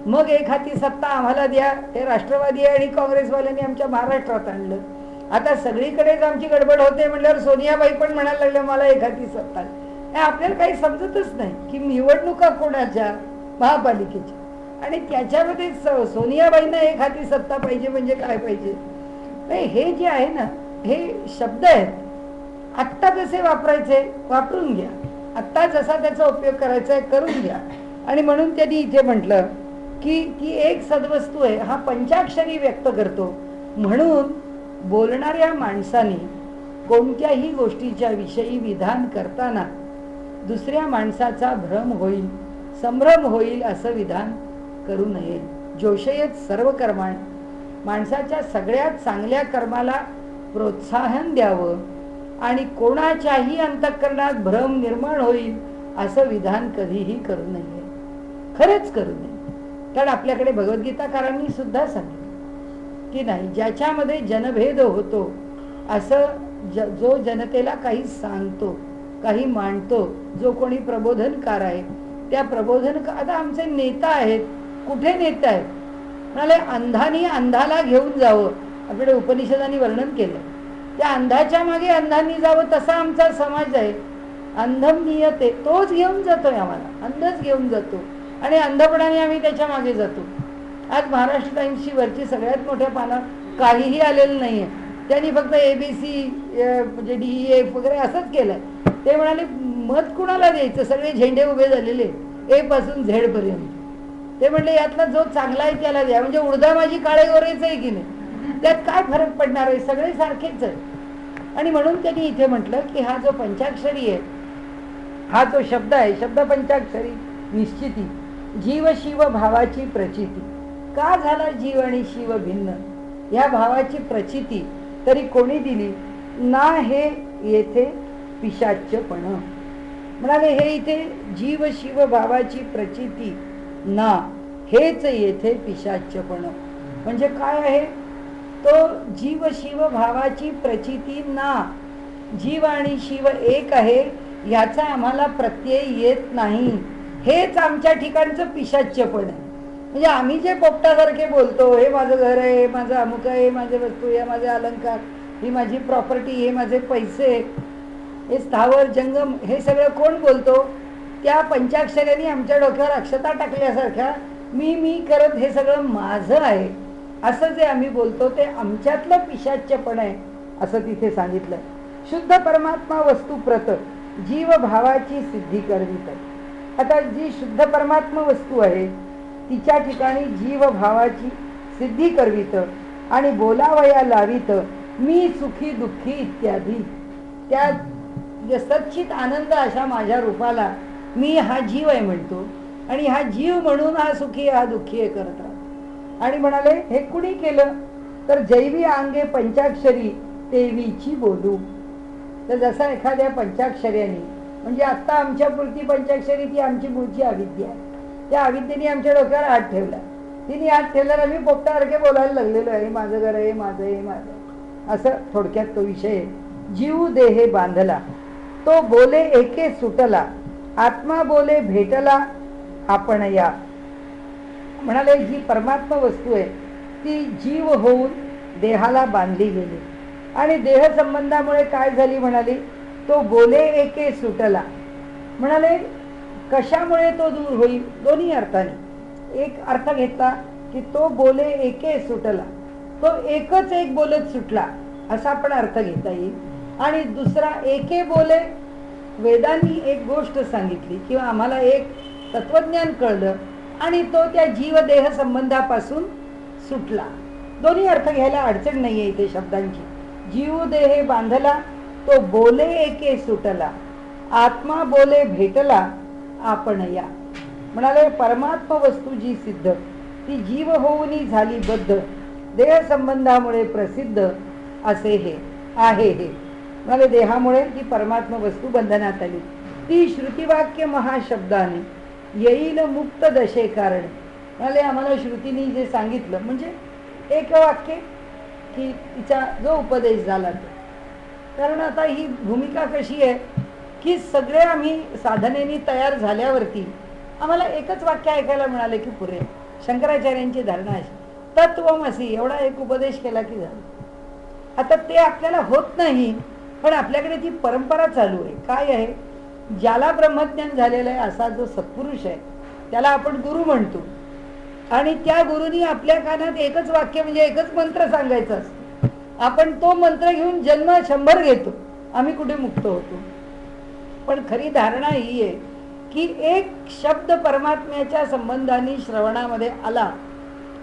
मग एक हाती सत्ता आम्हाला द्या हे राष्ट्रवादी आणि काँग्रेसवाल्यांनी आमच्या महाराष्ट्रात आणलं. आता सगळीकडेच आमची गडबड होते म्हणल्यावर सोनियाबाई पण म्हणायला लागल्या मला एक हाती सत्ता. आपल्याला काही समजतच नाही की निवडणुका कोणाच्या, महापालिकेच्या, आणि त्याच्यामध्ये सोनियाबाईंना एक हाती सत्ता पाहिजे म्हणजे काय पाहिजे? हे जे आहे ना, हे शब्द आहेत. आत्ता कसे वापरायचे वापरून घ्या, आत्ता जसा त्याचा उपयोग करायचा आहे करून घ्या. आणि म्हणून त्यांनी इथे म्हटलं की ती एक सद्वस्तू आहे, हा पंचाक्षरी व्यक्त करतो. म्हणून बोलणाऱ्या माणसाने कोणत्याही गोष्टीच्या विषयी विधान करताना दुसऱ्या माणसाचा भ्रम होईल, संभ्रम होईल असं विधान करू नये. जोषयेत सर्व कर्माण, माणसाच्या सगळ्यात चांगल्या कर्माला प्रोत्साहन द्यावं आणि कोणाच्याही अंतःकरणात भ्रम निर्माण होईल असं विधान कधीही करू नये, खरंच करू नये. कारण आपल्याकडे भगवद्गीताकारांनी सुद्धा सांगितलं की नाही, ज्याच्यामध्ये जनभेद होतो असं जो जनतेला काही सांगतो, काही मांडतो, जो कोणी प्रबोधनकार आहे, त्या आता आमचे नेता आहेत, कुठे नेता आहेत म्हणाले, अंधानी अंधाला घेऊन जावं. आपल्याकडे उपनिषदांनी वर्णन केलं, त्या अंधाच्या मागे अंधांनी जावं, तसा आमचा समाज आहे. अंधम नियते, तोच घेऊन जातोय आम्हाला, अंधच घेऊन जातो आणि अंधपणाने आम्ही त्याच्या मागे जातो. आज महाराष्ट्र टाइम्सची वरची सगळ्यात मोठ्या पानात काहीही आलेलं नाहीये, त्यांनी फक्त ABC म्हणजे DEF वगैरे असंच केलंय. ते म्हणाले मत कुणाला द्यायचं, सगळे झेंडे उभे झालेले A पासून Z पर्यंत. ते म्हणले यातला जो चांगला आहे त्याला द्या. म्हणजे उडदा माझी काळे गोरेच आहे की नाही, त्यात काय फरक पडणार आहे, सगळे सारखेच आहे. आणि म्हणून त्यांनी इथे म्हटलं की हा जो पंचाक्षरी आहे, हा जो शब्द आहे, शब्द पंचाक्षरी निश्चिती, जीव शिव भावाची प्रचिती. का झाला जीव आणि शिव भिन्न, या भावाची प्रचिती तरी कोणी दिली ना, हे येथे पिशाच्यपण. म्हणाले हे इथे जीव शिव भावाची प्रचिती ना, हेच येथे पिशाच्यपण. म्हणजे काय आहे तो जीव शिव भावाची प्रचिती ना, जीव आणि शिव एक आहे याचा आम्हाला प्रत्यय येत नाही, हेच आमच्या ठिकाणचं पिशाच्यपण आहे. म्हणजे आम्ही जे पोपटासारखे बोलतो, हे माझं घर आहे, माझं अमुक आहे, माझे वस्तू, हे माझे अलंकार, ही माझी प्रॉपर्टी, हे माझे पैसे, हे स्थावर जंगम, हे सगळं कोण बोलतो? त्या पंचाक्षऱ्यांनी आमच्या डोक्यावर अक्षता टाकल्यासारख्या मी करत हे सगळं माझं आहे असं जे आम्ही बोलतो ते आमच्यातलं पिशाच्यपण आहे असं तिथे सांगितलं. शुद्ध परमात्मा वस्तू प्रत जीव भावाची सिद्धी करवित. आता जी शुद्ध परमात्मा वस्तू आहे तिच्या ठिकाणी जीव भावाची सिद्धी करवित आणि बोलावया लावित मी सुखी दुःखी इत्यादी. त्या सच्चित आनंद अशा माझ्या रूपाला मी हा जीव आहे म्हणतो आणि हा जीव म्हणून हा सुखी हा दुःखी आहे करत राहतो. आणि म्हणाले हे कुणी केलं तर जैवी अंगे पंचाक्षरी तेवीची बोलू. तर जसा एखाद्या पंचाक्षऱ्याने, म्हणजे आत्ता आमच्या पुरती पंचाक्षरी ती आमची मूळची अविद्या आहे, त्या अविद्येने आमच्या डोक्यावर हात ठेवला, तिने हात ठेवल्यावर आम्ही पोपटासारखे बोलायला लागलेलो आहे, माझं घर आहे, माझं आहे, माझं, असं थोडक्यात तो विषय. जीव देहे बांधला तो बोले एके सुटला, आत्मा बोले भेटला आपण या. म्हणाले जी परमात्मा वस्तू आहे ती जीव होऊन देहाला बांधली गेली आणि देह संबंधामुळे काय झाली म्हणाली, तो बोले एके सुटला. म्हणाले कशामुळे तो दूर होईल, दोन्ही अर्थाने. एक अर्थ घेतला की तो बोले एके सुटला, तो एकच एक बोलत सुटला असा पण अर्थ घेता येईल. आणि दुसरा एके बोले, वेदांनी एक गोष्ट सांगितली किंवा आम्हाला एक तत्वज्ञान कळलं आणि तो त्या जीवदेह संबंधापासून सुटला. दोन्ही अर्थ घ्यायला अडचण नाहीये इथे शब्दांची. जीव देहे बांधला तो बोले एके सुटला, आत्मा बोले भेटला आपण या. म्हणाले परमात्मा वस्तू जी सिद्ध ती जीव होऊनी झाली बद्ध, देह संबंधामुळे प्रसिद्ध असे हे आहे. हे म्हणाले देहामुळे ती परमात्मा वस्तू बंधनात आली. ती श्रुतिवाक्य महाशब्दाने येईल मुक्त दशे कारण. म्हणाले आम्हाला श्रुतीने जे सांगितलं म्हणजे एक वाक्य की तिचा जो उपदेश झाला तो. कारण आता ही भूमिका कशी आहे की सगळे आम्ही साधनेनी तयार झाल्यावरती आम्हाला एकच वाक्य ऐकायला मिळाले की पुरे. शंकराचार्यांची धारणा अशी, तत्वमसी एवढा एक उपदेश केला की झालं. आता ते आपल्याला होत नाही, पण आपल्याकडे ती परंपरा चालू आहे. काय आहे, ज्याला ब्रह्मज्ञान झालेलं आहे असा जो सत्पुरुष आहे त्याला आपण गुरु म्हणतो. आणि त्या गुरुनी आपल्या कानात एकच वाक्य म्हणजे एकच मंत्र सांगायचा असतो. आपण तो मंत्र घेऊन जन्म 100 घेतो, आम्ही कुठे मुक्त होतो. पण खरी धारणा ही आहे की एक शब्द परमात्म्याच्या संबंधाने श्रवणामध्ये आला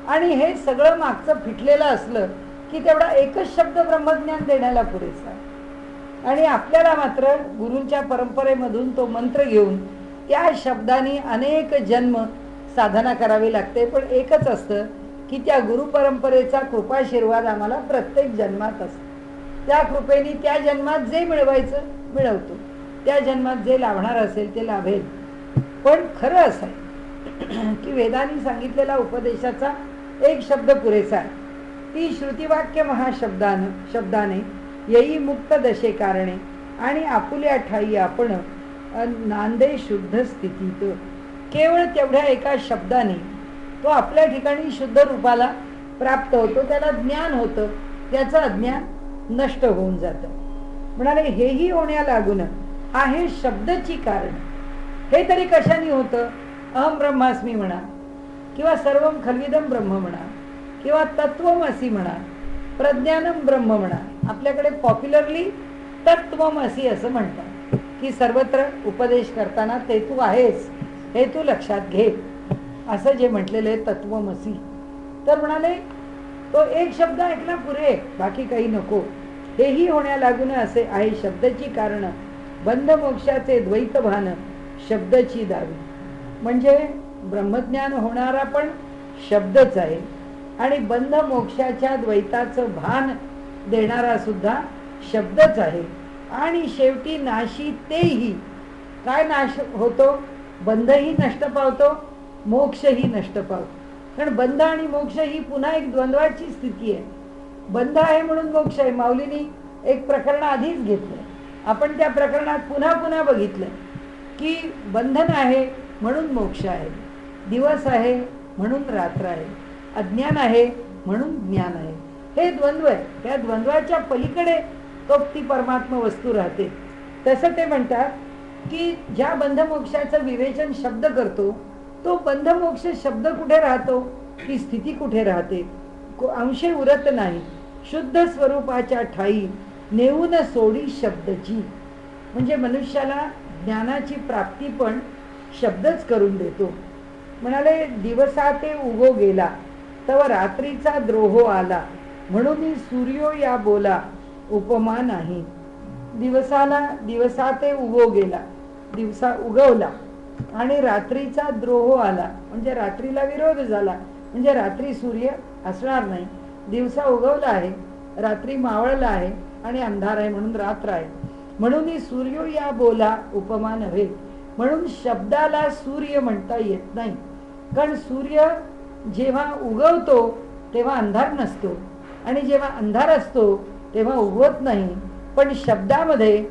आणि हे सगळं मागचं फिटलेलं असलं की तेवढा एकच शब्द ब्रह्मज्ञान देण्याला पुरेसा. आणि आपल्याला मात्र गुरूंच्या परंपरेमधून तो मंत्र घेऊन त्या शब्दाने अनेक जन्म साधना करावी लागते. पण एकच असतं की त्या गुरुपरंपरेचा कृपाशीर्वाद आम्हाला प्रत्येक जन्मात असतो. त्या कृपेने त्या जन्मात जे मिळवायचं मिळवतो, त्या जन्मात जे लाभणार असेल ते लाभेल. पण खरं असं आहे की वेदांनी सांगितलेला उपदेशाचा एक शब्द पुरेसा आहे. ती श्रुतिवाक्य शब्दाने येई मुक्त दशे कारणे आणि आपुल्या ठाई आपण नांदे शुद्ध स्थितीत. केवळ तेवढ्या एका शब्दाने तो आपल्या ठिकाणी शुद्ध रूपाला प्राप्त होतो, त्याला ज्ञान होतं, त्याचं अज्ञान नष्ट होऊन जातं. म्हणाले हेही होण्या लागून आहे शब्दची कारण. हे तरी कशाने होतं, अहम ब्रह्मास्मी म्हणा किंवा सर्वम खल्विदम ब्रह्म म्हणा किंवा तत्वमसी म्हणा, प्रज्ञानम ब्रह्म म्हणा. आपल्याकडे पॉप्युलरली तत्वमसी असं म्हणतात की सर्वत्र उपदेश करताना ते तू आहेस हे तू लक्षात घे, असं जे म्हटलेलं आहे तत्वमसी. तर म्हणाले तो एक शब्द ऐकला पुरे, बाकी काही नको. हेही होण्या लागून असे आहे शब्दाची कारण, बंध मोक्षाचे द्वैत भान शब्दाची दावी. म्हणजे ब्रह्मज्ञान होणारा पण शब्दच आहे आणि बंध मोक्षाच्या द्वैताचं भान देणारा सुद्धा शब्दच आहे. आणि शेवटी नाशी तेही काय नाश होतो, बंधही नष्ट पावतो, मोक्षही नष्ट पावतो. कारण बंध आणि मोक्ष ही पुन्हा एक द्वंद्वाची स्थिती आहे. बंध आहे म्हणून मोक्ष आहे. माऊलींनी एक प्रकरण आधीच घेतलं, आपण त्या प्रकरणात पुन्हा पुन्हा बघितलं की बंधन आहे म्हणून मोक्ष आहे, दिवस आहे म्हणून रात्र आहे, अज्ञान आहे म्हणून ज्ञान आहे. हे द्वंद्व आहे. त्या द्वंद्वाच्या पलीकडे तो ती परमात्मा वस्तू राहते. तसं ते म्हणतात की ज्या बंधमोक्षाचं विवेचन शब्द करतो तो बंधमोक्ष शब्द कुठे राहतो, ती स्थिती कुठे राहते, अंशे उरत नाही. शुद्ध स्वरूपाच्या ठाई नेऊन सोडी शब्दची. म्हणजे मनुष्याला ज्ञानाची प्राप्ती पण शब्दच करून देतो. म्हणाले दिवसा ते उगो गेला तव रात्रीचा द्रोह आला, म्हणून सूर्यो या बोला उपमा नाही. दिवसा ते उगो गेला, दिवसा उगवला आणि रात्रीचा द्रोह आला म्हणजे रात्रीला विरोध झाला, म्हणजे रात्री सूर्य असणार नाही. दिवसा उगवला आहे, रात्री मावळला आहे आणि अंधार आहे म्हणून रात्र आहे. म्हणून सूर्यो या बोला उपमा नव्हे. म्हणून शब्दाला सूर्य म्हणता येत नाही. कारण सूर्य जेव्हा उगवतो तेव्हा अंधार नसतो आणि जेव्हा अंधार असतो तेव्हा उगवत नाही. पण शब्दामध्ये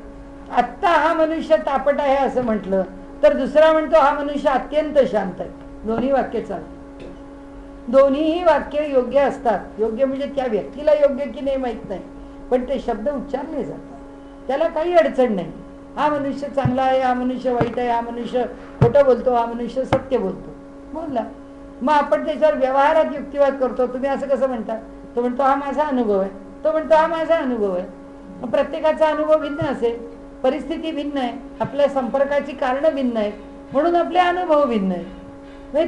आत्ता हा मनुष्य तापट आहे असं म्हटलं तर दुसरा म्हणतो हा मनुष्य अत्यंत शांत आहे. दोन्ही वाक्य चालतात. दोन्हीही वाक्य योग्य असतात. योग्य म्हणजे त्या व्यक्तीला योग्य की नाही माहित नाही, पण ते शब्द उच्चारले जातात, त्याला काही अडचण नाही. हा मनुष्य चांगला आहे, हा मनुष्य वाईट आहे, हा मनुष्य खोटं बोलतो, हा मनुष्य सत्य बोलतो, बोलला. मग आपण त्याच्यावर व्यवहारात युक्तिवाद करतो. तुम्ही असं कसं म्हणता, तो म्हणतो हा माझा अनुभव आहे, तो म्हणतो हा माझा अनुभव आहे. प्रत्येकाचा अनुभव भिन्न असेल, परिस्थिती भिन्न आहे, आपल्या संपर्काची कारणं भिन्न आहेत, म्हणून आपले अनुभव भिन्न आहेत.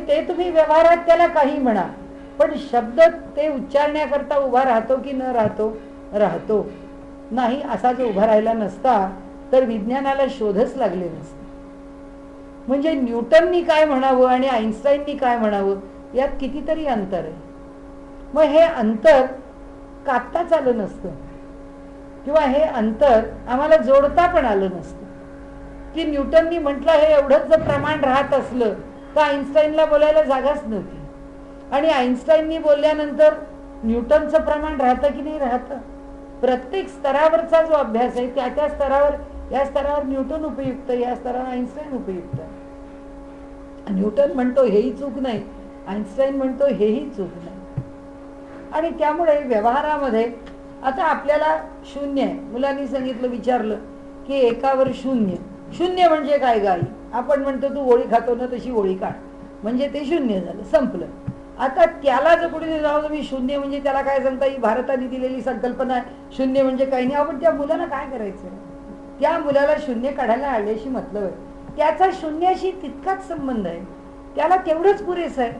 ते तुम्ही व्यवहारात त्याला काही म्हणा, पण शब्द ते उच्चारण्याकरता उभा राहतो की न राहतो, राहतो. नाही असा जो उभा राहिला नसता तर विज्ञानाला शोधच लागले नसते. म्हणजे न्यूटननी काय म्हणावं आणि आईन्स्टाईननी काय म्हणावं यात कितीतरी अंतर आहे. मग हे अंतर कापताच आलं नसतं किंवा हे अंतर आम्हाला जोडता पण आलं नसतं. की न्यूटननी म्हटलं हे एवढंच जर प्रमाण राहत असलं तर आईन्स्टाईनला बोलायला जागाच नव्हती. आणि आईन्स्टाईननी बोलल्यानंतर न्यूटनचं प्रमाण राहतं की नाही राहतं. प्रत्येक स्तरावरचा जो अभ्यास आहे त्या त्या स्तरावर, या स्तरावर न्यूटन उपयुक्त, या स्तरावर आईन्स्टाईन उपयुक्त. न्यूटन म्हणतो हेही चूक नाही, आईन्स्टाईन म्हणतो हेही चूक नाही. आणि त्यामुळे व्यवहारामध्ये आता आपल्याला शून्य आहे. मुलांनी सांगितलं, विचारलं की एकावर शून्य. शून्य म्हणजे काय गाई? आपण म्हणतो तू ओळी खातो ना तशी ओळी काढ, म्हणजे ते शून्य झालं, संपलं. आता त्याला जर कोणी जाऊ तुम्ही शून्य म्हणजे त्याला काय सांगता, ही भारताने दिलेली संकल्पना आहे, शून्य म्हणजे काही नाही. आपण त्या मुलाला काय करायचं? त्या मुलाला शून्य काढायला आल्याशी मतलब आहे, त्याचा शून्याशी तितकाच संबंध आहे, त्याला तेवढंच पुरेसं आहे.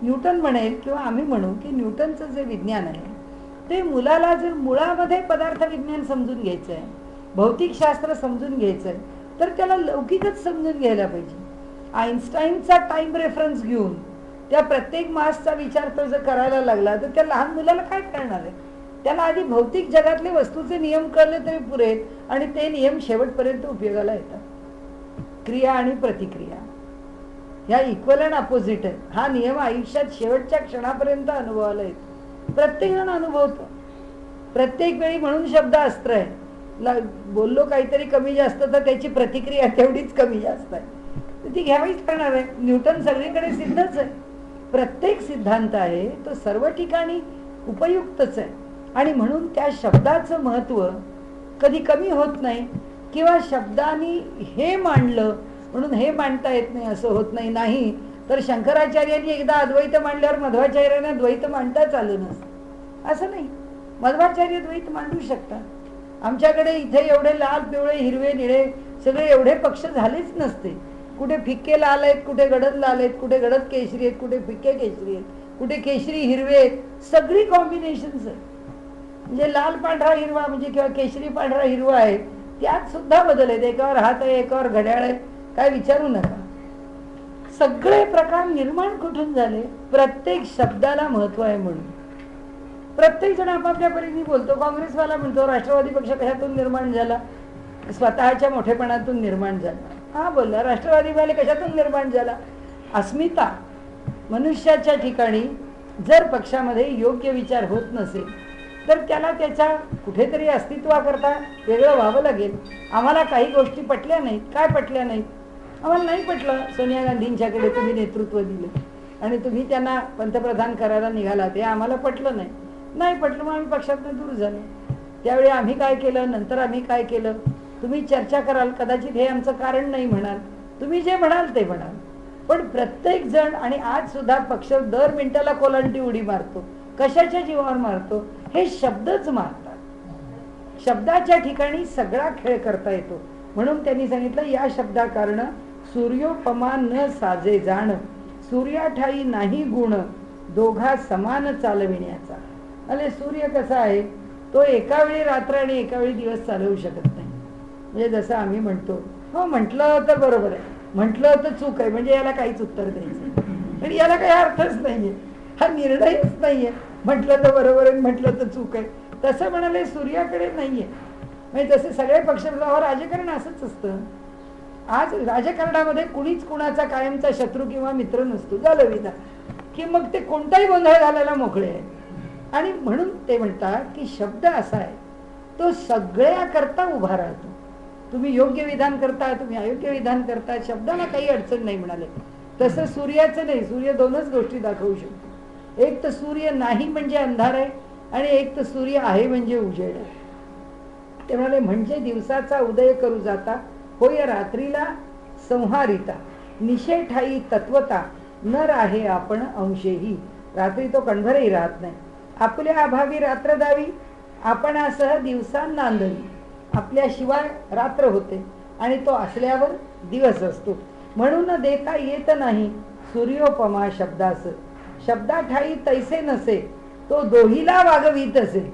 न्यूटन म्हणेल किंवा आम्ही म्हणू की न्यूटनचं जे विज्ञान आहे ते मुलाला जर मुळामध्ये पदार्थ विज्ञान समजून घ्यायचं आहे, भौतिकशास्त्र समजून घ्यायचं आहे, तर त्याला लौकिकच समजून घ्यायला पाहिजे. आईन्स्टाईनचा टाइम रेफरन्स घेऊन त्या प्रत्येक मासचा विचार तो जर करायला लागला तर त्या लहान मुलाला काय कळणार आहे? त्याला आधी भौतिक जगातले वस्तूचे नियम कळले तरी पुरेत, आणि ते नियम शेवटपर्यंत उपयोगाला येतात. क्रिया आणि प्रतिक्रिया ह्या इक्वल अँड अपोजिट आहे. हा नियम आयुष्यात शेवटच्या क्षणापर्यंत अनुभवाला येतो. प्रत्येक जण अनुभवतो प्रत्येक वेळी. म्हणून शब्द अस्त्र आहे. बोललो काहीतरी कमी जास्त तर त्याची प्रतिक्रिया तेवढीच कमी जास्त आहे, तर ती घ्यावीच करणार आहे. न्यूटन सगळीकडे सिद्धच आहे. प्रत्येक सिद्धांत आहे तो सर्व ठिकाणी उपयुक्तच आहे. आणि म्हणून त्या शब्दाचं महत्त्व कधी कमी होत नाही, किंवा शब्दांनी हे मांडलं म्हणून हे मांडता येत नाही असं होत नाही. नाही तर शंकराचार्यांनी एकदा अद्वैत मांडल्यावर मध्वाचार्यांना द्वैत मांडताच आलं नसतं असं नाही. मध्वाचार्य द्वैत मांडू शकतात. आमच्याकडे इथे एवढे लाल पिवळे हिरवे निळे सगळे एवढे पक्ष झालेच नसते. कुठे फिक्के लाल आहेत, कुठे गडद लाल आहेत, कुठे गडद केशरी आहेत, कुठे फिक्के केशरी आहेत, कुठे केशरी हिरवे आहेत. सगळी कॉम्बिनेशन्स आहेत. म्हणजे लाल पांढरा हिरवा म्हणजे किंवा केशरी पांढरा हिरवा आहे, त्यात सुद्धा बदल आहेत. एकावर हात आहे, एकावर घड्याळ आहे, काय विचारू नका. सगळे प्रकार निर्माण कुठून झाले? प्रत्येक शब्दाला महत्व आहे म्हणून. प्रत्येक जण आपापल्या परीने बोलतो. काँग्रेसवाला म्हणतो राष्ट्रवादी पक्ष कशातून निर्माण झाला? स्वतःच्या मोठेपणातून निर्माण झाला. हा बोलला. राष्ट्रवादीवाले कशातून निर्माण झाला? अस्मिता. मनुष्याच्या ठिकाणी जर पक्षामध्ये योग्य विचार होत नसेल तर त्याला त्याच्या कुठेतरी अस्तित्वाकरता वेगळं व्हावं लागेल. आम्हाला काही गोष्टी पटल्या नाहीत. काय पटल्या नाहीत? आम्हाला नाही पटलं सोनिया गांधींच्याकडे तुम्ही नेतृत्व दिलं आणि तुम्ही त्यांना पंतप्रधान करायला निघालात, हे आम्हाला पटलं नाही. नाही पटलं मग आम्ही पक्षातून दूर झालो. त्यावेळी आम्ही काय केलं, नंतर आम्ही काय केलं, तुम्ही चर्चा कराल. कदाचित हे आमचं कारण नाही म्हणाल, तुम्ही जे म्हणाल ते म्हणाल. पण प्रत्येक जण, आणि आज सुद्धा पक्ष दर मिनिटाला कोलांटी उडी मारतो. कशाच्या जीवावर मारतो? हे शब्दच मारतात. शब्दाच्या ठिकाणी सगळा खेळ करता येतो. म्हणून त्यांनी सांगितलं या शब्दा कारण सूर्योपमा न साजे जाण, सूर्याठाई नाही गुण दोघा समान चालविण्याचा. अरे सूर्य कसा आहे? तो एका वेळी रात्र आणि एका वेळी दिवस चालवू शकत नाही. म्हणजे जसं आम्ही म्हणतो, हो म्हटलं तर बरोबर आहे, म्हटलं तर चूक आहे, म्हणजे याला काहीच उत्तर द्यायचं आणि याला काही अर्थच नाहीये, हा निर्णयच नाहीये. म्हटलं तर बरोबर आहे, म्हटलं तर चूक आहे, तसं म्हणाले सूर्याकडे नाहीये. म्हणजे तसे सगळे पक्ष राजकारण असंच असतं. आज राजकारणामध्ये कुणीच कुणाचा कायमचा शत्रू किंवा मित्र नसतो. झालं विधान की मग ते कोणताही गोंधळ घालायला मोकळे आहे. आणि म्हणून ते म्हणतात की शब्द असा आहे तो सगळ्या करता उभा राहतो. तुम्ही योग्य विधान करता, तुम्ही अयोग्य विधान करता, शब्दाला काही अडचण नाही म्हणाले. तसं सूर्याचं नाही. सूर्य दोनच गोष्टी दाखवू शकतो. एक तर सूर्य नाही म्हणजे अंधार आहे, आणि एक तर सूर्य आहे म्हणजे उजेड आहे. ते म्हणाले म्हणजे दिवसाचा उदय करू जाता, होय रात्रीला संहारिता, निशे ठाई तत्वता न राहे आपण अंशेही. रात्री तो कणभरही राहत नाही. आपल्या अभावी रात्र दावी, आपणासह दिवसा नांदवी. आपल्याशिवाय रात्र होते आणि तो असल्यावर दिवस असतो. म्हणून देता येत नाही सूर्योपमा शब्दास. शब्दा ठाई तैसे नसे, तो दोहीला वागवीत असे.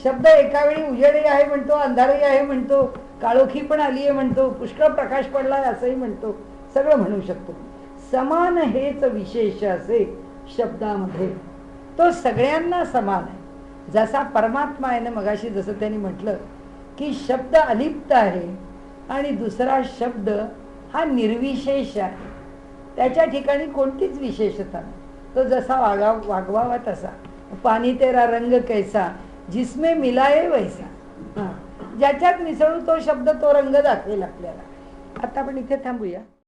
शब्द एका वेळी उजेडही आहे म्हणतो, अंधारही आहे म्हणतो, काळोखी पण आली आहे म्हणतो, पुष्कळ प्रकाश पडलाय असंही म्हणतो, सगळं म्हणू शकतो. समान हेच विशेष असे शब्दामध्ये. तो सगळ्यांना समान आहे. जसा परमात्मा आहे ना, मगाशी जसं त्यांनी म्हटलं की शब्द अलिप्त आहे आणि दुसरा शब्द हा निर्विशेष आहे. त्याच्या ठिकाणी कोणतीच विशेषता नाही. तो जसा वागवावा तसा. पाणी तेरा रंग कैसा जिसमें मिलाये वैसा. हां, ज्याच्यात मिसळू तो शब्द तो रंग दाखवेल आपल्याला. आता आपण इथे थांबूया.